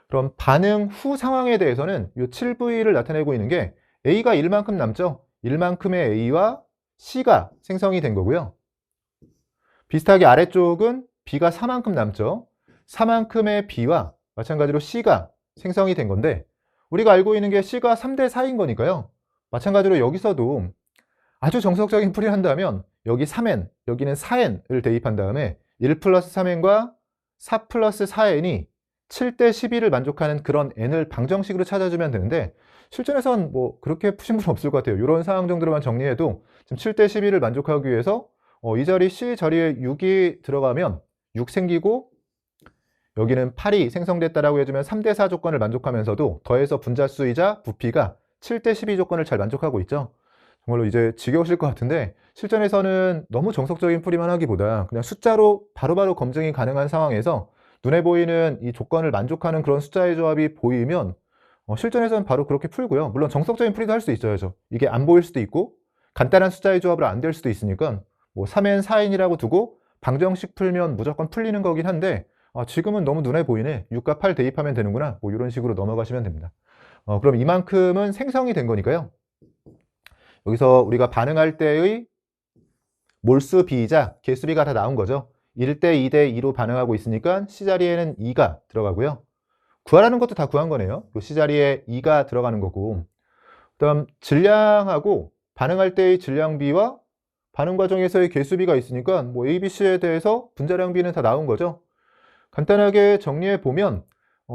그럼 반응 후 상황에 대해서는 이 7V를 나타내고 있는 게 A가 1만큼 남죠. 1만큼의 A와 C가 생성이 된 거고요. 비슷하게 아래쪽은 B가 4만큼 남죠. 4만큼의 B와 마찬가지로 C가 생성이 된 건데 우리가 알고 있는 게 C가 3대 4인 거니까요. 마찬가지로 여기서도 아주 정석적인 풀이를 한다면 여기 3n, 여기는 4n을 대입한 다음에 1 플러스 3n과 4 플러스 4n이 7대 12를 만족하는 그런 n을 방정식으로 찾아주면 되는데 실전에선 뭐 그렇게 푸신 분 없을 것 같아요. 이런 상황 정도로만 정리해도 지금 7대 12를 만족하기 위해서 이 자리 C 자리에 6이 들어가면 6 생기고 여기는 8이 생성됐다라고 해주면 3대 4 조건을 만족하면서도 더해서 분자수이자 부피가 7대 12 조건을 잘 만족하고 있죠. 정말로 이제 지겨우실 것 같은데 실전에서는 너무 정석적인 풀이만 하기보다 그냥 숫자로 바로바로 검증이 가능한 상황에서 눈에 보이는 이 조건을 만족하는 그런 숫자의 조합이 보이면 실전에서는 바로 그렇게 풀고요. 물론 정석적인 풀이도 할 수 있어야죠. 이게 안 보일 수도 있고 간단한 숫자의 조합으로 안 될 수도 있으니까 뭐 3n, 4n이라고 두고 방정식 풀면 무조건 풀리는 거긴 한데 지금은 너무 눈에 보이네. 6과 8 대입하면 되는구나. 뭐 이런 식으로 넘어가시면 됩니다. 그럼 이만큼은 생성이 된 거니까요. 여기서 우리가 반응할 때의 몰수 B이자 개수 B가 다 나온 거죠. 1대 2대 2로 반응하고 있으니까 C자리에는 2가 들어가고요. 구하라는 것도 다 구한 거네요. 요 C자리에 2가 들어가는 거고 그다음 질량하고 반응할 때의 질량 B와 반응 과정에서의 개수 B가 있으니까 뭐 A, B, C에 대해서 분자량 B는 다 나온 거죠. 간단하게 정리해 보면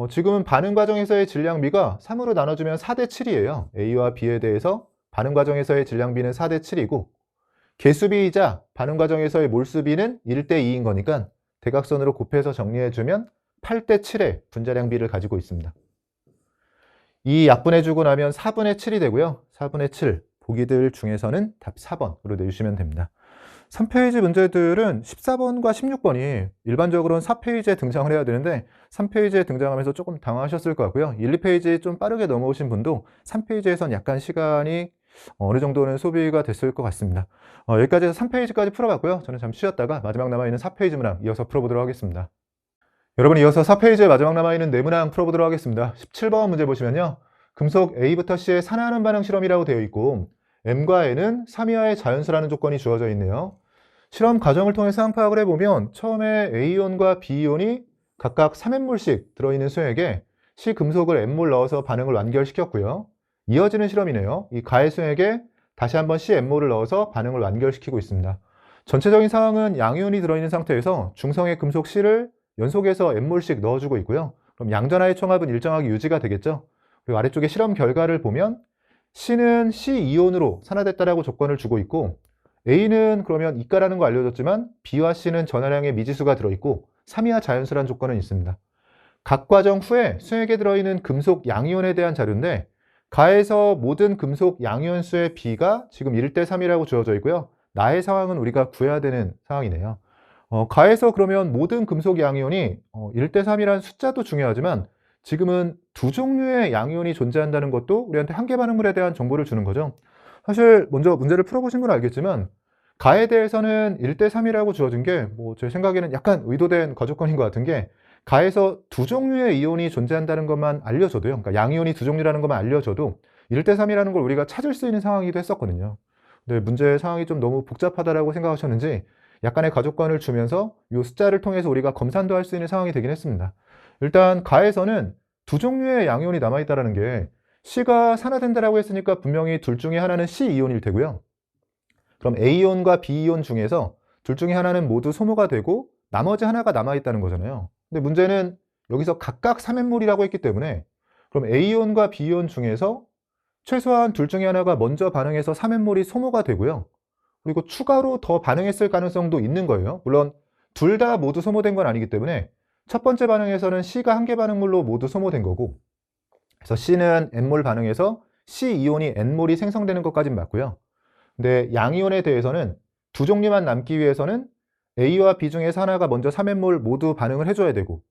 지금은 반응 과정에서의 질량 B가 3으로 나눠주면 4대 7이에요. A와 B에 대해서 반응 과정에서의 질량 B는 4대 7이고 개수 B이자 반응 과정에서의 몰수 B는 1대 2인 거니까 대각선으로 곱해서 정리해주면 8대 7의 분자량 B를 가지고 있습니다. 이 약분해주고 나면 4분의 7이 되고요. 4분의 7, 보기들 중에서는 답 4번으로 내주시면 됩니다. 3페이지 문제들은 14번과 16번이 일반적으로는 4페이지에 등장을 해야 되는데 3페이지에 등장하면서 조금 당황하셨을 것 같고요. 1, 2페이지 좀 빠르게 넘어오신 분도 3페이지에선 약간 시간이 어느 정도는 소비가 됐을 것 같습니다. 여기까지 해서 3페이지까지 풀어봤고요. 저는 잠시 쉬었다가 마지막 남아있는 4페이지 문항 이어서 풀어보도록 하겠습니다. 여러분 이어서 4페이지에 마지막 남아있는 네 문항 풀어보도록 하겠습니다. 17번 문제 보시면요. 금속 A부터 C의 산화하는 반응 실험이라고 되어 있고 M과 N은 3위하의 자연수라는 조건이 주어져 있네요. 실험 과정을 통해 상황 파악을 해보면 처음에 A이온과 B이온이 각각 3N몰씩 들어있는 수액에 C 금속을 N몰 넣어서 반응을 완결시켰고요. 이어지는 실험이네요. 이 가해 수액에 다시 한번 C N몰을 넣어서 반응을 완결시키고 있습니다. 전체적인 상황은 양이온이 들어있는 상태에서 중성의 금속 C를 연속해서 N몰씩 넣어주고 있고요. 그럼 양전하의 총합은 일정하게 유지가 되겠죠. 그리고 아래쪽에 실험 결과를 보면 C는 C이온으로 산화됐다라고 조건을 주고 있고 A는 그러면 이가라는 거 알려줬지만 B와 C는 전하량의 미지수가 들어있고 3위하 자연수라는 조건은 있습니다. 각 과정 후에 수액에 들어있는 금속 양이온에 대한 자료인데 가에서 모든 금속 양이온수의 B가 지금 1대 3이라고 주어져 있고요. 나의 상황은 우리가 구해야 되는 상황이네요. 가에서 그러면 모든 금속 양이온이 1대 3이라는 숫자도 중요하지만 지금은 두 종류의 양이온이 존재한다는 것도 우리한테 한계 반응물에 대한 정보를 주는 거죠. 사실 먼저 문제를 풀어보신 건 알겠지만 가에 대해서는 1대 3이라고 주어진 게 뭐 제 생각에는 약간 의도된 거조건인 것 같은 게 가에서 두 종류의 이온이 존재한다는 것만 알려줘도요. 그러니까 양이온이 두 종류라는 것만 알려줘도 1대 3이라는 걸 우리가 찾을 수 있는 상황이기도 했었거든요. 근데 문제 상황이 좀 너무 복잡하다라고 생각하셨는지 약간의 가조건을 주면서 이 숫자를 통해서 우리가 검산도 할 수 있는 상황이 되긴 했습니다. 일단 가에서는 두 종류의 양이온이 남아있다는 게 C가 산화된다라고 했으니까 분명히 둘 중에 하나는 C이온일 테고요. 그럼 A이온과 B이온 중에서 둘 중에 하나는 모두 소모가 되고 나머지 하나가 남아있다는 거잖아요. 근데 문제는 여기서 각각 3N몰이라고 했기 때문에 그럼 A이온과 B이온 중에서 최소한 둘 중에 하나가 먼저 반응해서 3N몰이 소모가 되고요. 그리고 추가로 더 반응했을 가능성도 있는 거예요. 물론 둘 다 모두 소모된 건 아니기 때문에 첫 번째 반응에서는 C가 한 개 반응물로 모두 소모된 거고, 그래서 C는 N몰 반응에서 C 이온이 N몰이 생성되는 것까진 맞고요. 근데 양이온에 대해서는 두 종류만 남기 위해서는 A와 B 중에서 하나가 먼저 3N몰 모두 반응을 해줘야 되고,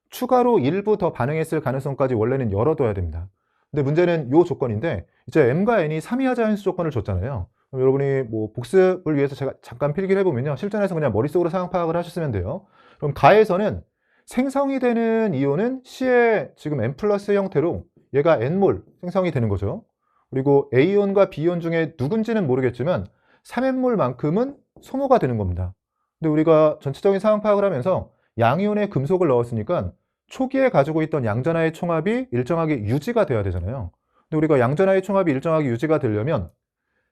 추가로 일부 더 반응했을 가능성까지 원래는 열어둬야 됩니다. 근데 문제는 이 조건인데, 이제 M과 N이 3이하 자연수 조건을 줬잖아요. 그럼 여러분이 뭐 복습을 위해서 제가 잠깐 필기를 해보면요, 실전에서 그냥 머릿속으로 상황 파악을 하셨으면 돼요. 그럼 가에서는 생성이 되는 이온은 C의 지금 N 플러스 형태로 얘가 N몰 생성이 되는 거죠. 그리고 A이온과 B이온 중에 누군지는 모르겠지만 3N몰만큼은 소모가 되는 겁니다. 근데 우리가 전체적인 상황 파악을 하면서 양이온에 금속을 넣었으니까 초기에 가지고 있던 양전하의 총합이 일정하게 유지가 돼야 되잖아요. 근데 우리가 양전하의 총합이 일정하게 유지가 되려면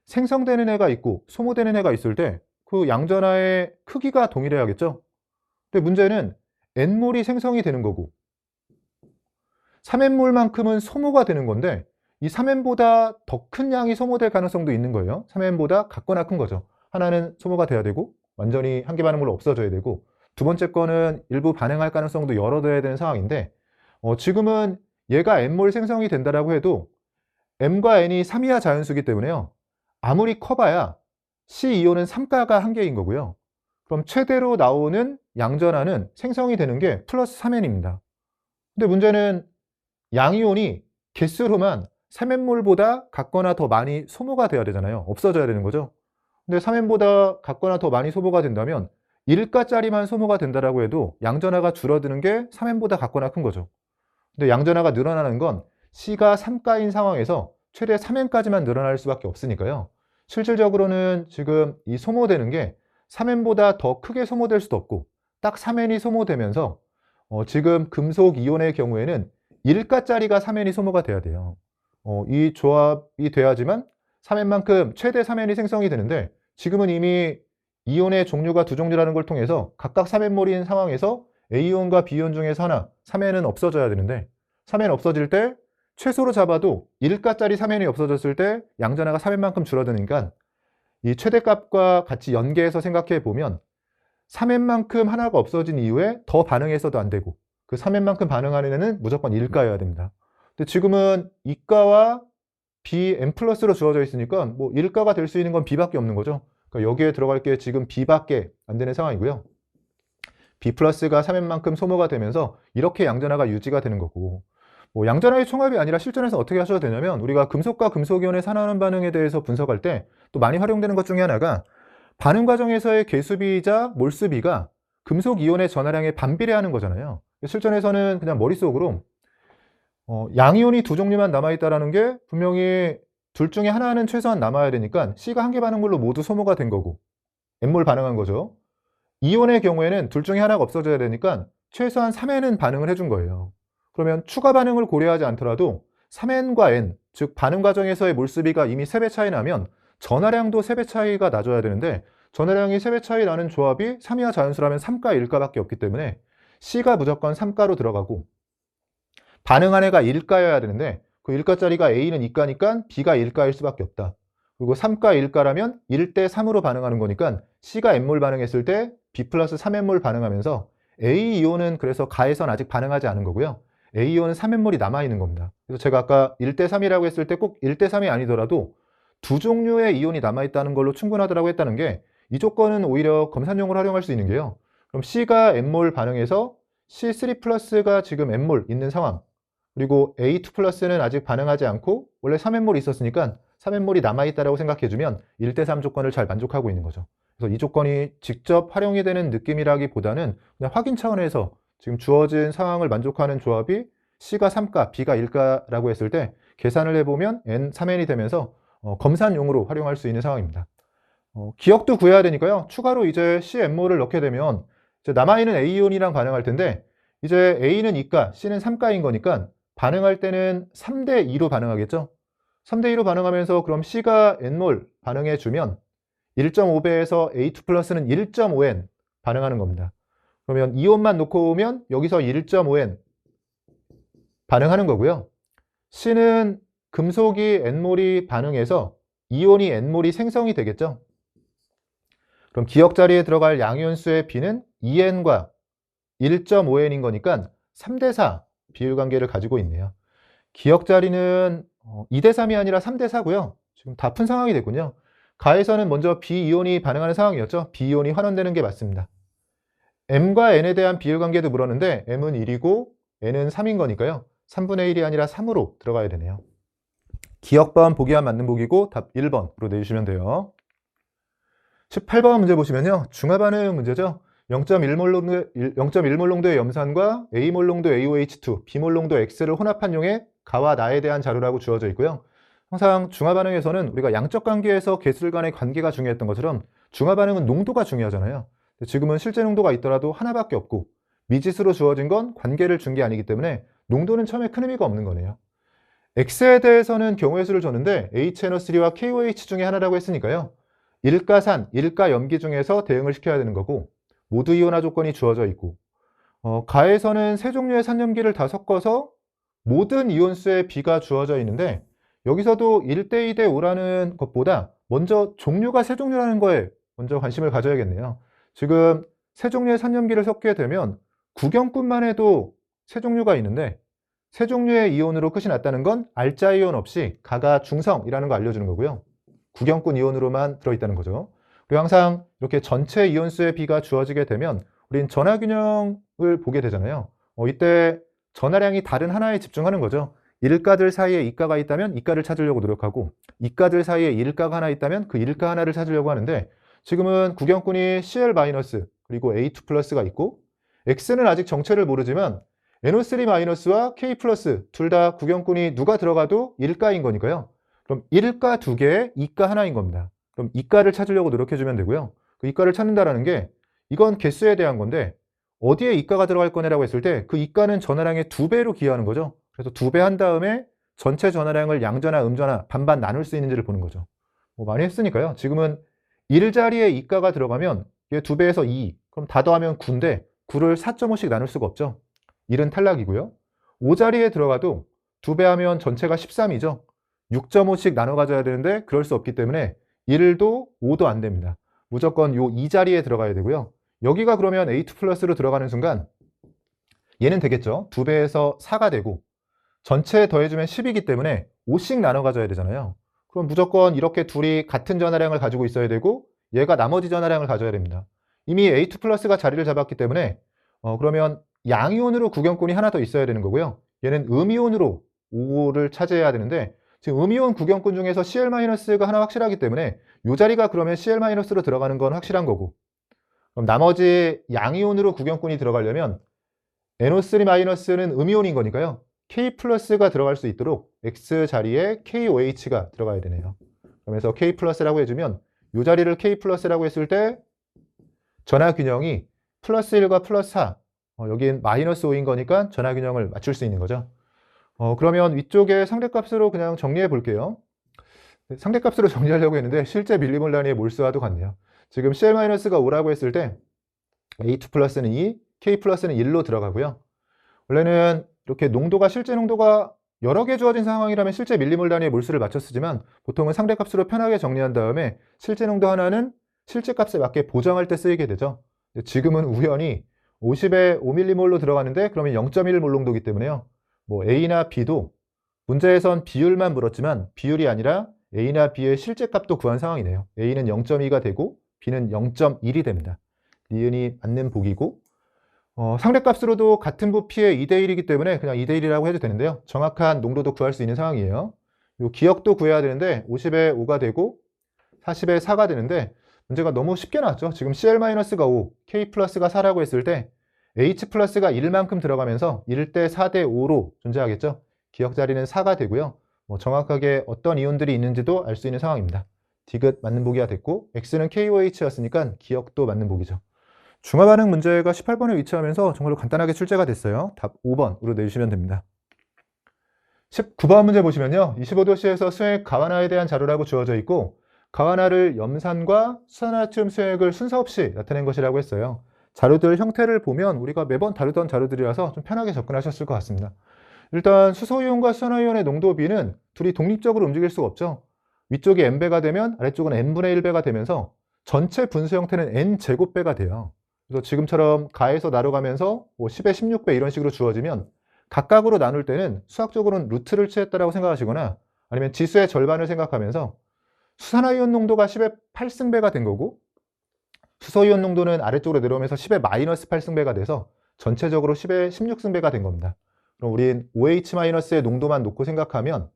생성되는 애가 있고 소모되는 애가 있을 때 그 양전하의 크기가 동일해야겠죠. 근데 문제는 N몰이 생성이 되는 거고 3N몰만큼은 소모가 되는 건데 이 3N보다 더 큰 양이 소모될 가능성도 있는 거예요. 3N보다 같거나 큰 거죠. 하나는 소모가 돼야 되고 완전히 한 개 반응물로 없어져야 되고, 두 번째 거는 일부 반응할 가능성도 열어둬야 되는 상황인데, 지금은 얘가 N몰 생성이 된다라고 해도 M과 N이 3이하 자연수기 때문에요, 아무리 커봐야 C이온은 3가가 한 개인 거고요. 그럼 최대로 나오는 양전하는 생성이 되는 게 플러스 3N입니다. 근데 문제는 양이온이 개수로만 3N몰보다 같거나 더 많이 소모가 돼야 되잖아요. 없어져야 되는 거죠. 근데 3N보다 같거나 더 많이 소모가 된다면 1가짜리만 소모가 된다라고 해도 양전하가 줄어드는 게 3N보다 같거나 큰 거죠. 근데 양전하가 늘어나는 건 C가 3가인 상황에서 최대 3N까지만 늘어날 수밖에 없으니까요. 실질적으로는 지금 이 소모되는 게 3N보다 더 크게 소모될 수도 없고 딱 3N이 소모되면서 지금 금속 이온의 경우에는 1가짜리가 3N이 소모가 돼야 돼요. 이 조합이 돼야지만 3N만큼 최대 3N이 생성이 되는데, 지금은 이미 이온의 종류가 두 종류라는 걸 통해서 각각 3N몰인 상황에서 A이온과 B이온 중에서 하나 3N은 없어져야 되는데, 3N 없어질 때 최소로 잡아도 1가짜리 3N이 없어졌을 때 양전하가 3N만큼 줄어드니까 이 최대값과 같이 연계해서 생각해 보면 3N만큼 하나가 없어진 이후에 더 반응해서도 안 되고 그 3N만큼 반응하는 애는 무조건 1가여야 됩니다. 근데 지금은 2가와 B, N 플러스로 주어져 있으니까 뭐 1가가 될 수 있는 건 B밖에 없는 거죠. 그러니까 여기에 들어갈 게 지금 B밖에 안 되는 상황이고요. B 플러스가 3N만큼 소모가 되면서 이렇게 양전하가 유지가 되는 거고, 뭐 양전하의 총합이 아니라 실전에서 어떻게 하셔도 되냐면, 우리가 금속과 금속이온의 산화하는 반응에 대해서 분석할 때 또 많이 활용되는 것 중에 하나가 반응 과정에서의 개수비이자 몰수비가 금속 이온의 전하량에 반비례하는 거잖아요. 실전에서는 그냥 머릿속으로 양이온이 두 종류만 남아있다는 게 분명히 둘 중에 하나는 최소한 남아야 되니까 C가 한 개 반응물로 모두 소모가 된 거고 N몰 반응한 거죠. 이온의 경우에는 둘 중에 하나가 없어져야 되니까 최소한 3N은 반응을 해준 거예요. 그러면 추가 반응을 고려하지 않더라도 3N과 N, 즉 반응 과정에서의 몰수비가 이미 3배 차이 나면 전하량도 3배 차이가 나줘야 되는데, 전하량이 3배 차이 나는 조합이 3이하 자연수라면 3가 1가밖에 없기 때문에 C가 무조건 3가로 들어가고, 반응한 애가 1가여야 되는데 그 1가짜리가 A는 2가니까 B가 1가일 수밖에 없다. 그리고 3가 1가라면 1대 3으로 반응하는 거니까 C가 N몰 반응했을 때 B 플러스 3N몰 반응하면서 A이온은 그래서 가에선 아직 반응하지 않은 거고요. A이온은 3N몰이 남아있는 겁니다. 그래서 제가 아까 1대 3이라고 했을 때 꼭 1대 3이 아니더라도 두 종류의 이온이 남아있다는 걸로 충분하다고 했다는 게, 이 조건은 오히려 검산용으로 활용할 수 있는 게요. 그럼 C가 N몰 반응해서 C3 플러스가 지금 N몰 있는 상황, 그리고 A2 플러스는 아직 반응하지 않고 원래 3N몰이 있었으니까 3N몰이 남아있다고 생각해주면 1대 3 조건을 잘 만족하고 있는 거죠. 그래서 이 조건이 직접 활용이 되는 느낌이라기보다는 그냥 확인 차원에서 지금 주어진 상황을 만족하는 조합이 C가 3가, B가 1가라고 했을 때 계산을 해보면 N, 3N이 되면서 검산용으로 활용할 수 있는 상황입니다. 기억도 구해야 되니까요. 추가로 이제 CN몰을 넣게 되면 이제 남아있는 A이온이랑 반응할 텐데, 이제 A는 2가, C는 3가인 거니까 반응할 때는 3대 2로 반응하겠죠. 3대 2로 반응하면서 그럼 C가 N몰 반응해주면 1.5배에서 A2 플러스는 1.5N 반응하는 겁니다. 그러면 이온만 놓고 오면 여기서 1.5N 반응하는 거고요. C는 금속이 N몰이 반응해서 이온이 N몰이 생성이 되겠죠. 그럼 기억 자리에 들어갈 양이온수의 B는 2N과 1.5n인 거니까 3대4 비율 관계를 가지고 있네요. 기억 자리는 2대3이 아니라 3대4고요. 지금 다 푼 상황이 됐군요. 가에서는 먼저 B이온이 반응하는 상황이었죠. B이온이 환원되는 게 맞습니다. M과 N에 대한 비율 관계도 물었는데 M은 1이고 N은 3인 거니까요. 3분의 1이 아니라 3으로 들어가야 되네요. 기억번 보기와 맞는 보기고 답 1번으로 내주시면 돼요. 18번 문제 보시면요. 중화반응 문제죠. 0.1몰 농도의 염산과 A몰 농도 AOH2, B몰 농도 X를 혼합한 용의 가와 나에 대한 자료라고 주어져 있고요. 항상 중화반응에서는 우리가 양적 관계에서 개수들 간의 관계가 중요했던 것처럼 중화반응은 농도가 중요하잖아요. 지금은 실제 농도가 있더라도 하나밖에 없고 미지수로 주어진 건 관계를 준 게 아니기 때문에 농도는 처음에 큰 의미가 없는 거네요. X에 대해서는 경우의 수를 줬는데 HNO3와 KOH 중에 하나라고 했으니까요. 일가산, 일가염기 중에서 대응을 시켜야 되는 거고 모두 이온화 조건이 주어져 있고 가에서는 세 종류의 산염기를 다 섞어서 모든 이온수의 B가 주어져 있는데 여기서도 1대 2대 5라는 것보다 먼저 종류가 세 종류라는 거에 먼저 관심을 가져야겠네요. 지금 세 종류의 산염기를 섞게 되면 구경꾼만 해도 세 종류가 있는데 세 종류의 이온으로 끝이 났다는 건 알자 이온 없이 가가 중성이라는 거 알려주는 거고요. 구경꾼 이온으로만 들어있다는 거죠. 그리고 항상 이렇게 전체 이온수의 B가 주어지게 되면 우린 전하균형을 보게 되잖아요. 이때 전하량이 다른 하나에 집중하는 거죠. 일가들 사이에 이가가 있다면 이가를 찾으려고 노력하고 이가들 사이에 일가가 하나 있다면 그 일가 하나를 찾으려고 하는데 지금은 구경꾼이 Cl- 그리고 A2 플러스가 있고 X는 아직 정체를 모르지만 NO3-와 K 플러스 둘 다 구경꾼이 누가 들어가도 일가인 거니까요. 그럼 일가 두 개에 이가 하나인 겁니다. 그럼 이가를 찾으려고 노력해주면 되고요. 그 이가를 찾는다라는 게 이건 개수에 대한 건데 어디에 이가가 들어갈 거냐라고 했을 때 그 이가는 전하량의 2배로 기여하는 거죠. 그래서 2배 한 다음에 전체 전하량을 양전하, 음전하 반반 나눌 수 있는지를 보는 거죠. 뭐 많이 했으니까요. 지금은 1자리에 이가가 들어가면 이게 2배에서 2, 그럼 다 더하면 9인데 9를 4.5씩 나눌 수가 없죠. 1은 탈락이고요. 5자리에 들어가도 2배 하면 전체가 13이죠. 6.5씩 나눠 가져야 되는데 그럴 수 없기 때문에 1도 5도 안 됩니다. 무조건 요 2자리에 들어가야 되고요. 여기가 그러면 A2 플러스로 들어가는 순간 얘는 되겠죠. 2배에서 4가 되고 전체에 더해주면 10이기 때문에 5씩 나눠 가져야 되잖아요. 그럼 무조건 이렇게 둘이 같은 전하량을 가지고 있어야 되고 얘가 나머지 전하량을 가져야 됩니다. 이미 A2 플러스가 자리를 잡았기 때문에 그러면 양이온으로 구경꾼이 하나 더 있어야 되는 거고요. 얘는 음이온으로 5를 차지해야 되는데 지금 음이온 구경꾼 중에서 Cl-가 하나 확실하기 때문에 이 자리가 그러면 Cl-로 들어가는 건 확실한 거고 그럼 나머지 양이온으로 구경꾼이 들어가려면 NO3-는 음이온인 거니까요. K 플러스가 들어갈 수 있도록 X 자리에 KOH가 들어가야 되네요. 그러면서 K 플러스라고 해주면 이 자리를 K 플러스라고 했을 때 전하균형이 플러스 1과 플러스 4 여긴 마이너스 5인 거니까 전하균형을 맞출 수 있는 거죠. 그러면 위쪽에 상대값으로 그냥 정리해 볼게요. 상대값으로 정리하려고 했는데 실제 밀리몰 단위의 몰수와도 같네요. 지금 Cl-가 5라고 했을 때 A2 플러스는 2, K 플러스는 1로 들어가고요. 원래는 이렇게 농도가 실제 농도가 여러 개 주어진 상황이라면 실제 밀리몰 단위의 몰수를 맞춰 쓰지만 보통은 상대값으로 편하게 정리한 다음에 실제 농도 하나는 실제 값에 맞게 보정할 때 쓰이게 되죠. 지금은 우연히 50에 5mm몰로 들어가는데 그러면 0.1몰 농도이기 때문에요. 뭐 A나 B도 문제에선 비율만 물었지만 비율이 아니라 A나 B의 실제 값도 구한 상황이네요. A는 0.2가 되고 B는 0.1이 됩니다. 니은이 맞는 보기고 상대값으로도 같은 부피의 2대1이기 때문에 그냥 2대1이라고 해도 되는데요. 정확한 농도도 구할 수 있는 상황이에요. 요 기억도 구해야 되는데 50에 5가 되고 40에 4가 되는데 문제가 너무 쉽게 나왔죠. 지금 Cl-가 5, K 플러스가 4라고 했을 때 H 플러스가 1만큼 들어가면서 1대 4대 5로 존재하겠죠. 기억 자리는 4가 되고요. 정확하게 어떤 이온들이 있는지도 알 수 있는 상황입니다. 디귿 맞는 보기가 됐고 X는 KOH였으니까 기억도 맞는 보기죠. 중화반응 문제가 18번에 위치하면서 정말로 간단하게 출제가 됐어요. 답 5번으로 내주시면 됩니다. 19번 문제 보시면요. 25도씨에서 수액 가와나에 대한 자료라고 주어져 있고 가와나를 염산과 수산화튬 수액을 순서 없이 나타낸 것이라고 했어요. 자료들 형태를 보면 우리가 매번 다루던 자료들이라서 좀 편하게 접근하셨을 것 같습니다. 일단 수소이온과 수산화이온의 농도비는 둘이 독립적으로 움직일 수가 없죠. 위쪽이 n배가 되면 아래쪽은 n분의 1배가 되면서 전체 분수 형태는 n제곱배가 돼요. 그래서 지금처럼 가에서 나로 가면서 뭐 10의 16배 이런 식으로 주어지면 각각으로 나눌 때는 수학적으로는 루트를 취했다라고 생각하시거나 아니면 지수의 절반을 생각하면서 수산화이온 농도가 10의 8승배가 된 거고 수소이온 농도는 아래쪽으로 내려오면서 10의 마이너스 8승배가 돼서 전체적으로 10의 16승배가 된 겁니다. 그럼 우린 OH-의 농도만 놓고 생각하면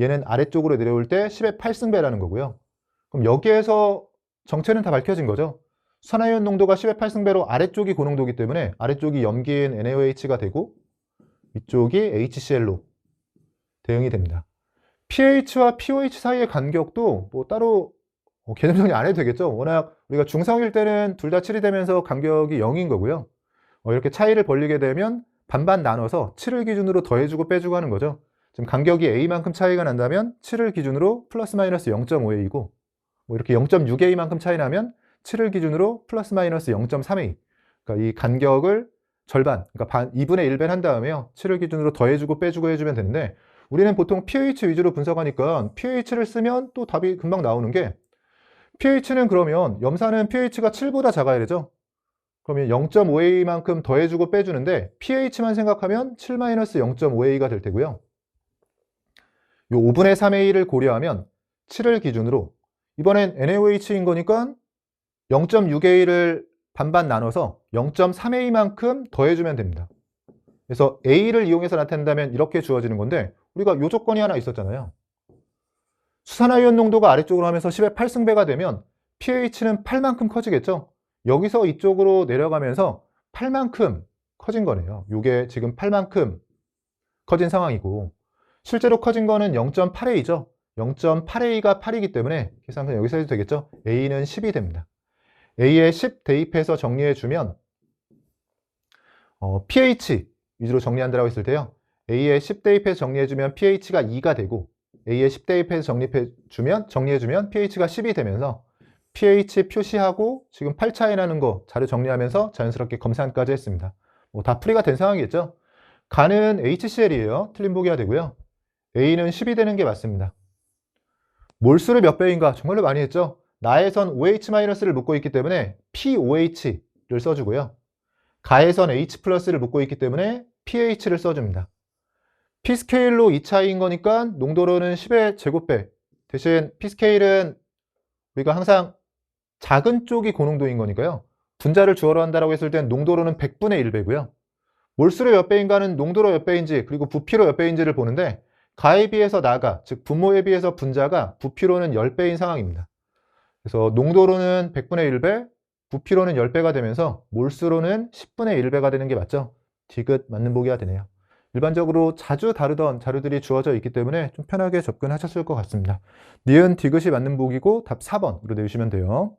얘는 아래쪽으로 내려올 때 10의 8승배라는 거고요. 그럼 여기에서 정체는 다 밝혀진 거죠. 수산화이온 농도가 10의 8승배로 아래쪽이 고농도이기 때문에 아래쪽이 염기인 NaOH가 되고 위쪽이 HCl로 대응이 됩니다. pH와 pOH 사이의 간격도 뭐 따로 개념 정리 안 해도 되겠죠. 워낙 우리가 중성일 때는 둘 다 7이 되면서 간격이 0인 거고요. 이렇게 차이를 벌리게 되면 반반 나눠서 7을 기준으로 더해주고 빼주고 하는 거죠. 지금 간격이 A만큼 차이가 난다면 7을 기준으로 플러스 마이너스 0.5A고 뭐 이렇게 0.6A만큼 차이 나면 7을 기준으로 플러스 마이너스 0.3A. 그러니까 이 간격을 절반, 그러니까 2분의 1배 한 다음에요. 7을 기준으로 더해주고 빼주고 해주면 되는데 우리는 보통 pH 위주로 분석하니까 pH를 쓰면 또 답이 금방 나오는 게 pH는 그러면 염산은 pH가 7보다 작아야 되죠. 그러면 0.5A만큼 더해주고 빼주는데 pH만 생각하면 7-0.5A가 될 테고요. 요 5분의 3A를 고려하면 7을 기준으로 이번엔 NaOH인 거니까 0.6A를 반반 나눠서 0.3A만큼 더해주면 됩니다. 그래서 A를 이용해서 나타낸다면 이렇게 주어지는 건데 우리가 요 조건이 하나 있었잖아요. 수산화이온 농도가 아래쪽으로 하면서 10의 8승배가 되면 pH는 8만큼 커지겠죠. 여기서 이쪽으로 내려가면서 8만큼 커진 거네요. 이게 지금 8만큼 커진 상황이고 실제로 커진 거는 0.8A죠. 0.8A가 8이기 때문에 계산은 여기서 해도 되겠죠. A는 10이 됩니다. A에 10 대입해서 정리해주면 pH 위주로 정리한다고 했을 때요. A에 10 대입해서 정리해주면 pH가 2가 되고 A에 10 대입해서 정리해주면 pH가 10이 되면서 pH 표시하고 지금 8 차이 나는 거 자료 정리하면서 자연스럽게 검산까지 했습니다. 뭐 다 풀이가 된 상황이겠죠. 간은 HCl이에요. 틀린 보기가 되고요. A는 10이 되는 게 맞습니다. 몰수를 몇 배인가 정말로 많이 했죠. 나에선 OH-를 묶고 있기 때문에 POH를 써주고요. 가에선 H+를 묶고 있기 때문에 pH를 써줍니다. P스케일로 2차이인 거니까 농도로는 10의 제곱배. 대신 P스케일은 우리가 항상 작은 쪽이 고농도인 거니까요. 분자를 주어로 한다고 했을 땐 농도로는 100분의 1배고요. 몰수로 몇 배인가는 농도로 몇 배인지 그리고 부피로 몇 배인지를 보는데 가에 비해서 나가, 즉 분모에 비해서 분자가 부피로는 10배인 상황입니다. 그래서 농도로는 100분의 1배, 부피로는 10배가 되면서 몰수로는 10분의 1배가 되는 게 맞죠? 디귿 맞는 보기가 되네요. 일반적으로 자주 다루던 자료들이 주어져 있기 때문에 좀 편하게 접근하셨을 것 같습니다. 니은 디귿이 맞는 보기고 답 4번으로 내주시면 돼요.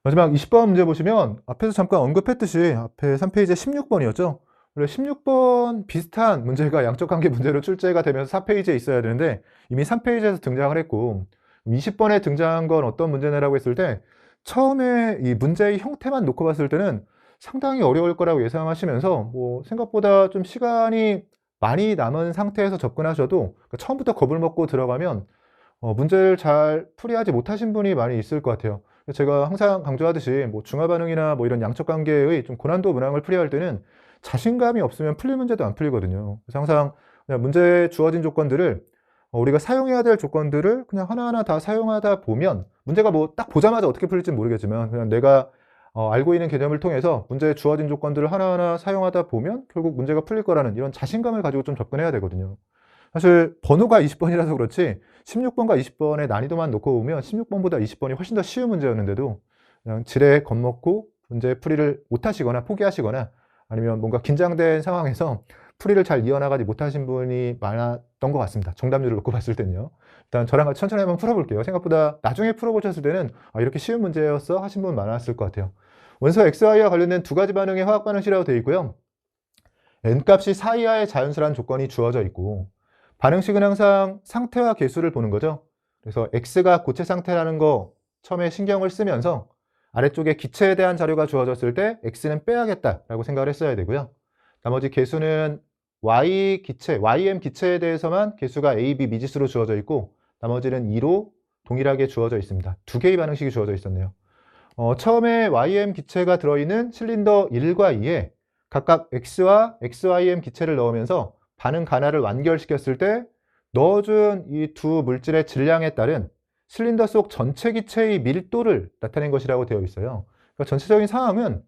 마지막 20번 문제 보시면 앞에서 잠깐 언급했듯이 앞에 3페이지에 16번이었죠. 원래 16번 비슷한 문제가 양적관계 문제로 출제가 되면서 4페이지에 있어야 되는데 이미 3페이지에서 등장을 했고 20번에 등장한 건 어떤 문제냐라고 했을 때 처음에 이 문제의 형태만 놓고 봤을 때는 상당히 어려울 거라고 예상하시면서 뭐 생각보다 좀 시간이 많이 남은 상태에서 접근하셔도 처음부터 겁을 먹고 들어가면 문제를 잘 풀이하지 못하신 분이 많이 있을 것 같아요. 제가 항상 강조하듯이 뭐 중화반응이나 뭐 이런 양적관계의 좀 고난도 문항을 풀이할 때는 자신감이 없으면 풀릴 문제도 안 풀리거든요. 그래서 항상 그냥 문제에 주어진 조건들을 우리가 사용해야 될 조건들을 그냥 하나하나 다 사용하다 보면 문제가 뭐 딱 보자마자 어떻게 풀릴지는 모르겠지만 그냥 내가 알고 있는 개념을 통해서 문제에 주어진 조건들을 하나하나 사용하다 보면 결국 문제가 풀릴 거라는 이런 자신감을 가지고 좀 접근해야 되거든요. 사실 번호가 20번이라서 그렇지 16번과 20번의 난이도만 놓고 보면 16번보다 20번이 훨씬 더 쉬운 문제였는데도 그냥 지레 겁먹고 문제 풀이를 못하시거나 포기하시거나 아니면 뭔가 긴장된 상황에서 풀이를 잘 이어나가지 못하신 분이 많았던 것 같습니다. 정답률을 놓고 봤을 때는요. 일단 저랑 같이 천천히 한번 풀어볼게요. 생각보다 나중에 풀어보셨을 때는 이렇게 쉬운 문제였어 하신 분 많았을 것 같아요. 원소 XY와 관련된 두 가지 반응의 화학 반응식이라고 되어 있고요. N값이 4 이하의 자연수라는 조건이 주어져 있고 반응식은 항상 상태와 개수를 보는 거죠. 그래서 X가 고체 상태라는 거 처음에 신경을 쓰면서 아래쪽에 기체에 대한 자료가 주어졌을 때 X는 빼야겠다라고 생각을 했어야 되고요. 나머지 개수는 Y 기체, YM 기체에 대해서만 개수가 A, B 미지수로 주어져 있고 나머지는 2로 동일하게 주어져 있습니다. 두 개의 반응식이 주어져 있었네요. 처음에 YM 기체가 들어있는 실린더 1과 2에 각각 X와 XYM 기체를 넣으면서 반응 간화를 완결시켰을 때 넣어준 이 두 물질의 질량에 따른 실린더 속 전체 기체의 밀도를 나타낸 것이라고 되어 있어요. 그러니까 전체적인 상황은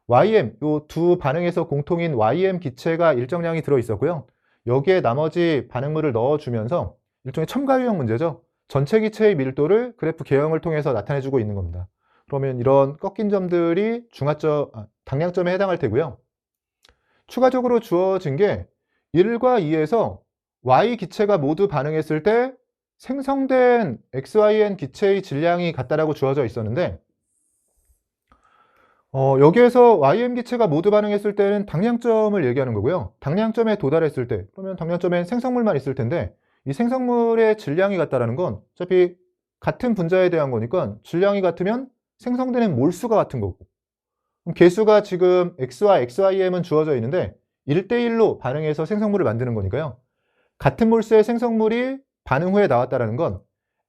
YM, 요 두 반응에서 공통인 YM 기체가 일정량이 들어있었고요. 여기에 나머지 반응물을 넣어주면서 일종의 첨가 유형 문제죠. 전체 기체의 밀도를 그래프 개형을 통해서 나타내주고 있는 겁니다. 그러면 이런 꺾인 점들이 당량점에 해당할 테고요. 추가적으로 주어진 게 1과 2에서 Y 기체가 모두 반응했을 때 생성된 XYN 기체의 질량이 같다라고 주어져 있었는데 여기에서 YM 기체가 모두 반응했을 때는 당량점을 얘기하는 거고요. 당량점에 도달했을 때, 그러면 당량점엔 생성물만 있을 텐데 이 생성물의 질량이 같다라는 건 어차피 같은 분자에 대한 거니까 질량이 같으면 생성되는 몰수가 같은 거고, 그럼 개수가 지금 X와 XYM은 주어져 있는데 1대1로 반응해서 생성물을 만드는 거니까요. 같은 몰수의 생성물이 반응 후에 나왔다는 건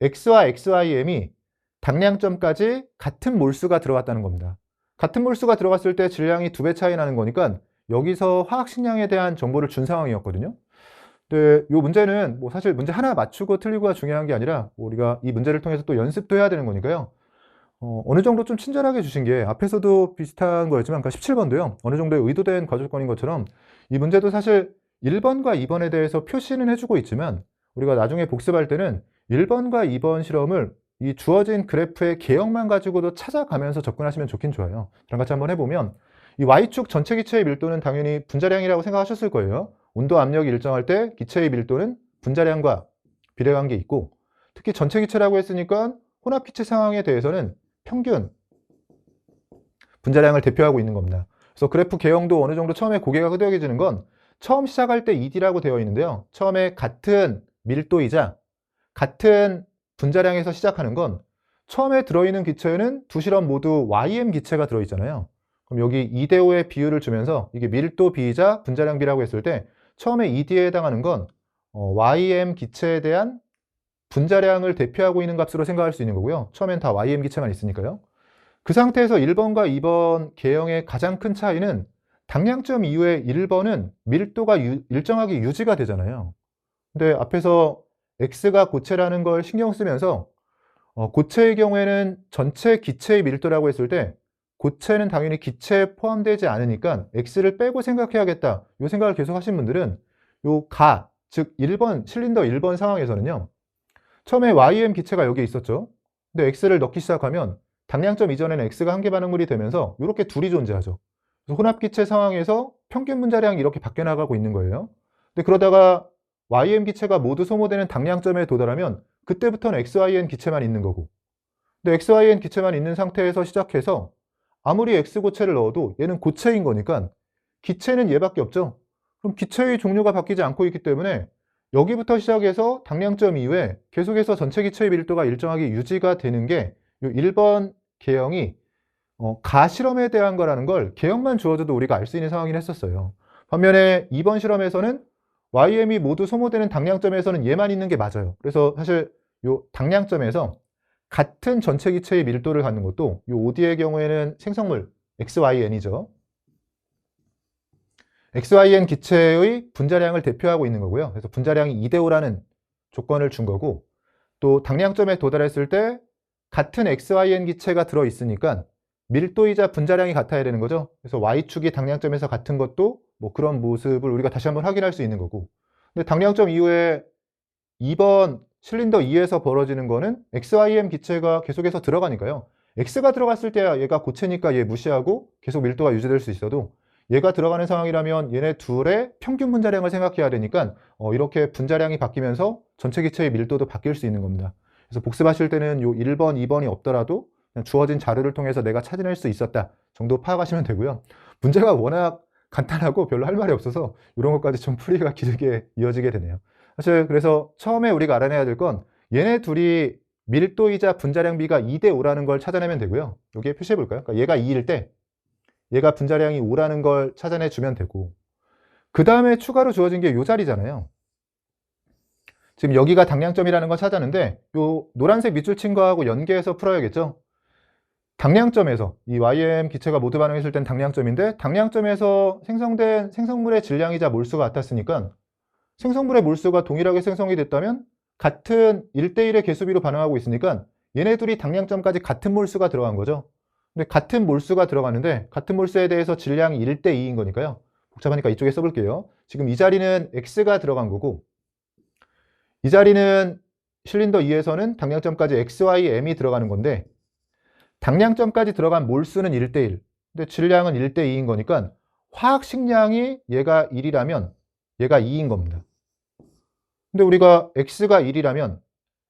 X와 XYM이 당량점까지 같은 몰수가 들어갔다는 겁니다. 같은 몰수가 들어갔을 때 질량이 2배 차이 나는 거니까 여기서 화학식량에 대한 정보를 준 상황이었거든요. 근데 이 문제는 뭐 사실 문제 하나 맞추고 틀리고가 중요한 게 아니라 우리가 이 문제를 통해서 또 연습도 해야 되는 거니까요. 어느 정도 좀 친절하게 주신 게 앞에서도 비슷한 거였지만 아까 17번도요. 어느 정도의 의도된 과조건인 것처럼 이 문제도 사실 1번과 2번에 대해서 표시는 해주고 있지만 우리가 나중에 복습할 때는 1번과 2번 실험을 이 주어진 그래프의 개형만 가지고도 찾아가면서 접근하시면 좋긴 좋아요. 저랑 같이 한번 해보면 이 Y축 전체 기체의 밀도는 당연히 분자량이라고 생각하셨을 거예요. 온도 압력이 일정할 때 기체의 밀도는 분자량과 비례관계 있고, 특히 전체 기체라고 했으니까 혼합 기체 상황에 대해서는 평균 분자량을 대표하고 있는 겁니다. 그래서 그래프 개형도 어느 정도 처음에 고개가 끄덕여지는 건 처음 시작할 때 ED라고 되어 있는데요. 처음에 같은 밀도이자 같은 분자량에서 시작하는 건 처음에 들어있는 기체에는 두 실험 모두 YM 기체가 들어있잖아요. 그럼 여기 2대5의 비율을 주면서 이게 밀도 B이자 분자량 B라고 했을 때 처음에 ED에 해당하는 건 YM 기체에 대한 분자량을 대표하고 있는 값으로 생각할 수 있는 거고요. 처음엔 다 YM 기체만 있으니까요. 그 상태에서 1번과 2번 개형의 가장 큰 차이는 당량점 이후에 1번은 밀도가 일정하게 유지가 되잖아요. 근데 앞에서 X가 고체라는 걸 신경 쓰면서 고체의 경우에는 전체 기체의 밀도라고 했을 때 고체는 당연히 기체에 포함되지 않으니까 X를 빼고 생각해야겠다. 이 생각을 계속 하신 분들은 즉 1번, 실린더 1번 상황에서는요. 처음에 YM 기체가 여기에 있었죠. 근데 X를 넣기 시작하면 당량점 이전에는 X가 한계 반응물이 되면서 이렇게 둘이 존재하죠. 그래서 혼합기체 상황에서 평균 분자량이 이렇게 바뀌어 나가고 있는 거예요. 근데 그러다가 YM 기체가 모두 소모되는 당량점에 도달하면 그때부터는 XYN 기체만 있는 거고, 근데 XYN 기체만 있는 상태에서 시작해서 아무리 X 고체를 넣어도 얘는 고체인 거니까 기체는 얘밖에 없죠. 그럼 기체의 종류가 바뀌지 않고 있기 때문에 여기부터 시작해서 당량점 이후에 계속해서 전체 기체의 밀도가 일정하게 유지가 되는 게 1번 개형이 가실험에 대한 거라는 걸 개형만 주어져도 우리가 알 수 있는 상황이긴 했었어요. 반면에 2번 실험에서는 YM이 모두 소모되는 당량점에서는 얘만 있는 게 맞아요. 그래서 사실 요 당량점에서 같은 전체 기체의 밀도를 갖는 것도 요 OD의 경우에는 생성물 XYN이죠. XYN 기체의 분자량을 대표하고 있는 거고요. 그래서 분자량이 2대5라는 조건을 준 거고, 또 당량점에 도달했을 때 같은 XYN 기체가 들어있으니까 밀도이자 분자량이 같아야 되는 거죠. 그래서 Y축이 당량점에서 같은 것도 뭐 그런 모습을 우리가 다시 한번 확인할 수 있는 거고, 근데 당량점 이후에 2번 실린더 2에서 벌어지는 거는 XYM 기체가 계속해서 들어가니까요. X가 들어갔을 때 얘가 고체니까 얘 무시하고 계속 밀도가 유지될 수 있어도 얘가 들어가는 상황이라면 얘네 둘의 평균 분자량을 생각해야 되니까 이렇게 분자량이 바뀌면서 전체 기체의 밀도도 바뀔 수 있는 겁니다. 그래서 복습하실 때는 요 1번, 2번이 없더라도 그냥 주어진 자료를 통해서 내가 찾아낼 수 있었다 정도 파악하시면 되고요. 문제가 워낙 간단하고 별로 할 말이 없어서 이런 것까지 좀 풀이가 길게 이어지게 되네요. 사실 그래서 처음에 우리가 알아내야 될 건 얘네 둘이 밀도이자 분자량 비가 2대5라는 걸 찾아내면 되고요. 여기에 표시해 볼까요? 그러니까 얘가 2일 때 얘가 분자량이 5라는 걸 찾아내 주면 되고, 그 다음에 추가로 주어진 게 이 자리잖아요. 지금 여기가 당량점이라는 걸 찾았는데 요 노란색 밑줄 친 거하고 연계해서 풀어야겠죠. 당량점에서 이 YM 기체가 모두 반응했을 땐 당량점인데 당량점에서 생성된 생성물의 질량이자 몰수가 같았으니까 생성물의 몰수가 동일하게 생성이 됐다면 같은 1대1의 개수비로 반응하고 있으니까 얘네 둘이 당량점까지 같은 몰수가 들어간 거죠. 근데 같은 몰수가 들어가는데 같은 몰수에 대해서 질량이 1대2인 거니까요. 복잡하니까 이쪽에 써볼게요. 지금 이 자리는 X가 들어간 거고 이 자리는 실린더 2에서는 당량점까지 XYM이 들어가는 건데 당량점까지 들어간 몰수는 1대1 근데 질량은 1대2인 거니까 화학식량이 얘가 1이라면 얘가 2인 겁니다. 근데 우리가 X가 1이라면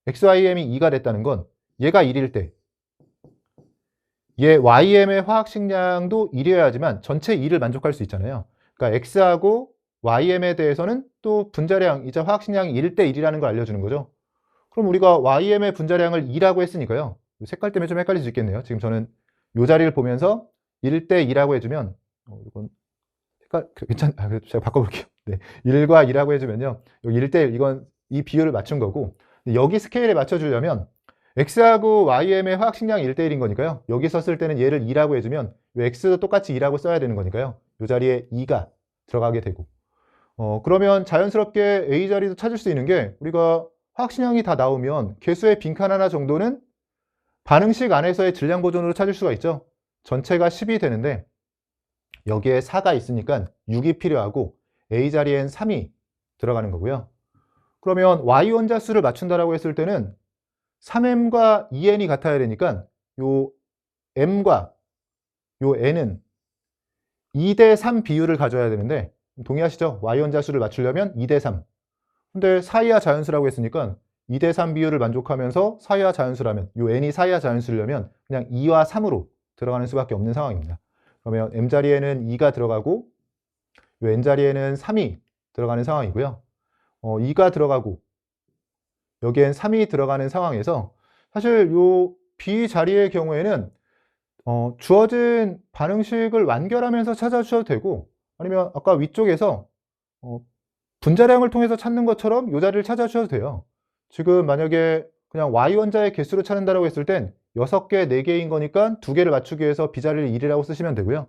XYM이 2가 됐다는 건 얘가 1일 때 얘 YM의 화학식량도 1이어야지만 전체 2를 만족할 수 있잖아요. 그러니까 X하고 YM에 대해서는 또 분자량이자 화학식량이 1대 1이라는 걸 알려주는 거죠. 그럼 우리가 YM의 분자량을 2라고 했으니까요. 색깔 때문에 좀 헷갈릴 수 있겠네요. 지금 저는 이 자리를 보면서 1대 2라고 해주면 이건 색깔 제가 바꿔볼게요. 네, 1과 2라고 해주면요. 여기 1대 1 이건 이 비율을 맞춘 거고 여기 스케일에 맞춰주려면 X하고 YM의 화학식량이 1대 1인 거니까요. 여기 썼을 때는 얘를 2라고 해주면 X도 똑같이 2라고 써야 되는 거니까요. 이 자리에 2가 들어가게 되고 그러면 자연스럽게 A 자리도 찾을 수 있는 게 우리가 화학식량이 다 나오면 개수의 빈칸 하나 정도는 반응식 안에서의 질량 보존으로 찾을 수가 있죠. 전체가 10이 되는데 여기에 4가 있으니까 6이 필요하고 A 자리엔 3이 들어가는 거고요. 그러면 Y 원자수를 맞춘다라고 했을 때는 3m과 2n이 같아야 되니까 요 m과 요 n은 2대 3 비율을 가져야 되는데 동의하시죠? Y 원자수를 맞추려면 2대 3. 근데 사이하 자연수라고 했으니까 2대 3 비율을 만족하면서 사이하 자연수라면 요 n이 사이하 자연수려면 그냥 2와 3으로 들어가는 수밖에 없는 상황입니다. 그러면 m 자리에는 2가 들어가고 요 n 자리에는 3이 들어가는 상황이고요. 2가 들어가고 여기엔 3이 들어가는 상황에서 사실 요 B 자리의 경우에는 주어진 반응식을 완결하면서 찾아주셔도 되고 아니면 아까 위쪽에서 분자량을 통해서 찾는 것처럼 요 자리를 찾아주셔도 돼요. 지금 만약에 그냥 Y 원자의 개수로 찾는다고 했을 땐 6개, 4개인 거니까 2개를 맞추기 위해서 B 자리를 1이라고 쓰시면 되고요.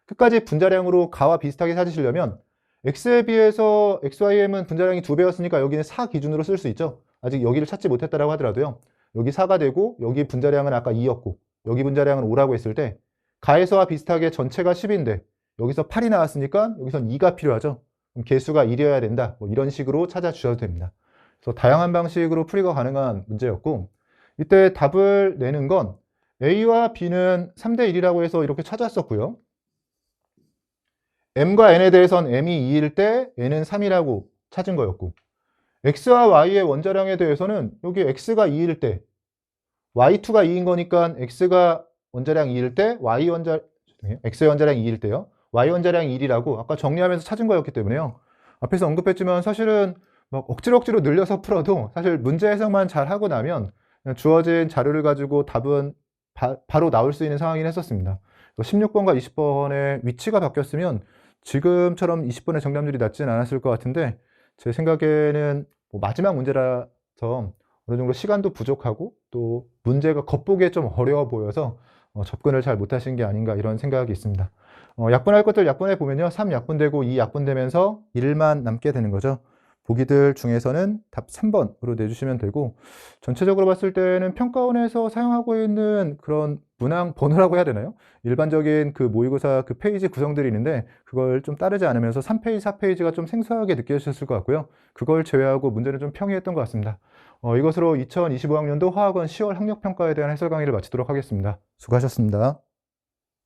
끝까지 분자량으로 가와 비슷하게 찾으시려면 X에 비해서 XYM은 분자량이 2배였으니까 여기는 4 기준으로 쓸 수 있죠. 아직 여기를 찾지 못했다고 하더라도요. 여기 4가 되고 여기 분자량은 아까 2였고 여기 분자량은 5라고 했을 때 가에서와 비슷하게 전체가 10인데 여기서 8이 나왔으니까 여기선 2가 필요하죠. 그럼 개수가 1이어야 된다. 뭐 이런 식으로 찾아주셔도 됩니다. 그래서 다양한 방식으로 풀이가 가능한 문제였고 이때 답을 내는 건 A와 B는 3대 1이라고 해서 이렇게 찾았었고요. M과 N에 대해서는 M이 2일 때 N은 3이라고 찾은 거였고 X와 Y의 원자량에 대해서는 여기 X가 2일 때 Y2가 2인 거니까 X가 원자량 2일 때 X의 원자량 2일 때요. Y 원자량 1이라고 아까 정리하면서 찾은 거였기 때문에요. 앞에서 언급했지만 사실은 막 억지로 늘려서 풀어도 사실 문제 해석만 잘 하고 나면 그냥 주어진 자료를 가지고 답은 바로 나올 수 있는 상황이긴 했었습니다. 16번과 20번의 위치가 바뀌었으면 지금처럼 20번의 정답률이 낮지는 않았을 것 같은데 제 생각에는 뭐 마지막 문제라서 어느 정도 시간도 부족하고 또 문제가 겉보기에 좀 어려워 보여서 접근을 잘 못하신 게 아닌가 이런 생각이 있습니다. 약분할 것들 약분해 보면요. 3 약분되고 2 약분되면서 1만 남게 되는 거죠. 보기들 중에서는 답 3번으로 내주시면 되고 전체적으로 봤을 때는 평가원에서 사용하고 있는 그런 문항 번호라고 해야 되나요? 일반적인 그 모의고사 그 페이지 구성들이 있는데 그걸 좀 따르지 않으면서 3페이지, 4페이지가 좀 생소하게 느껴지셨을 것 같고요. 그걸 제외하고 문제는 좀 평이했던 것 같습니다. 이것으로 2025학년도 화학원 10월 학력평가에 대한 해설 강의를 마치도록 하겠습니다. 수고하셨습니다.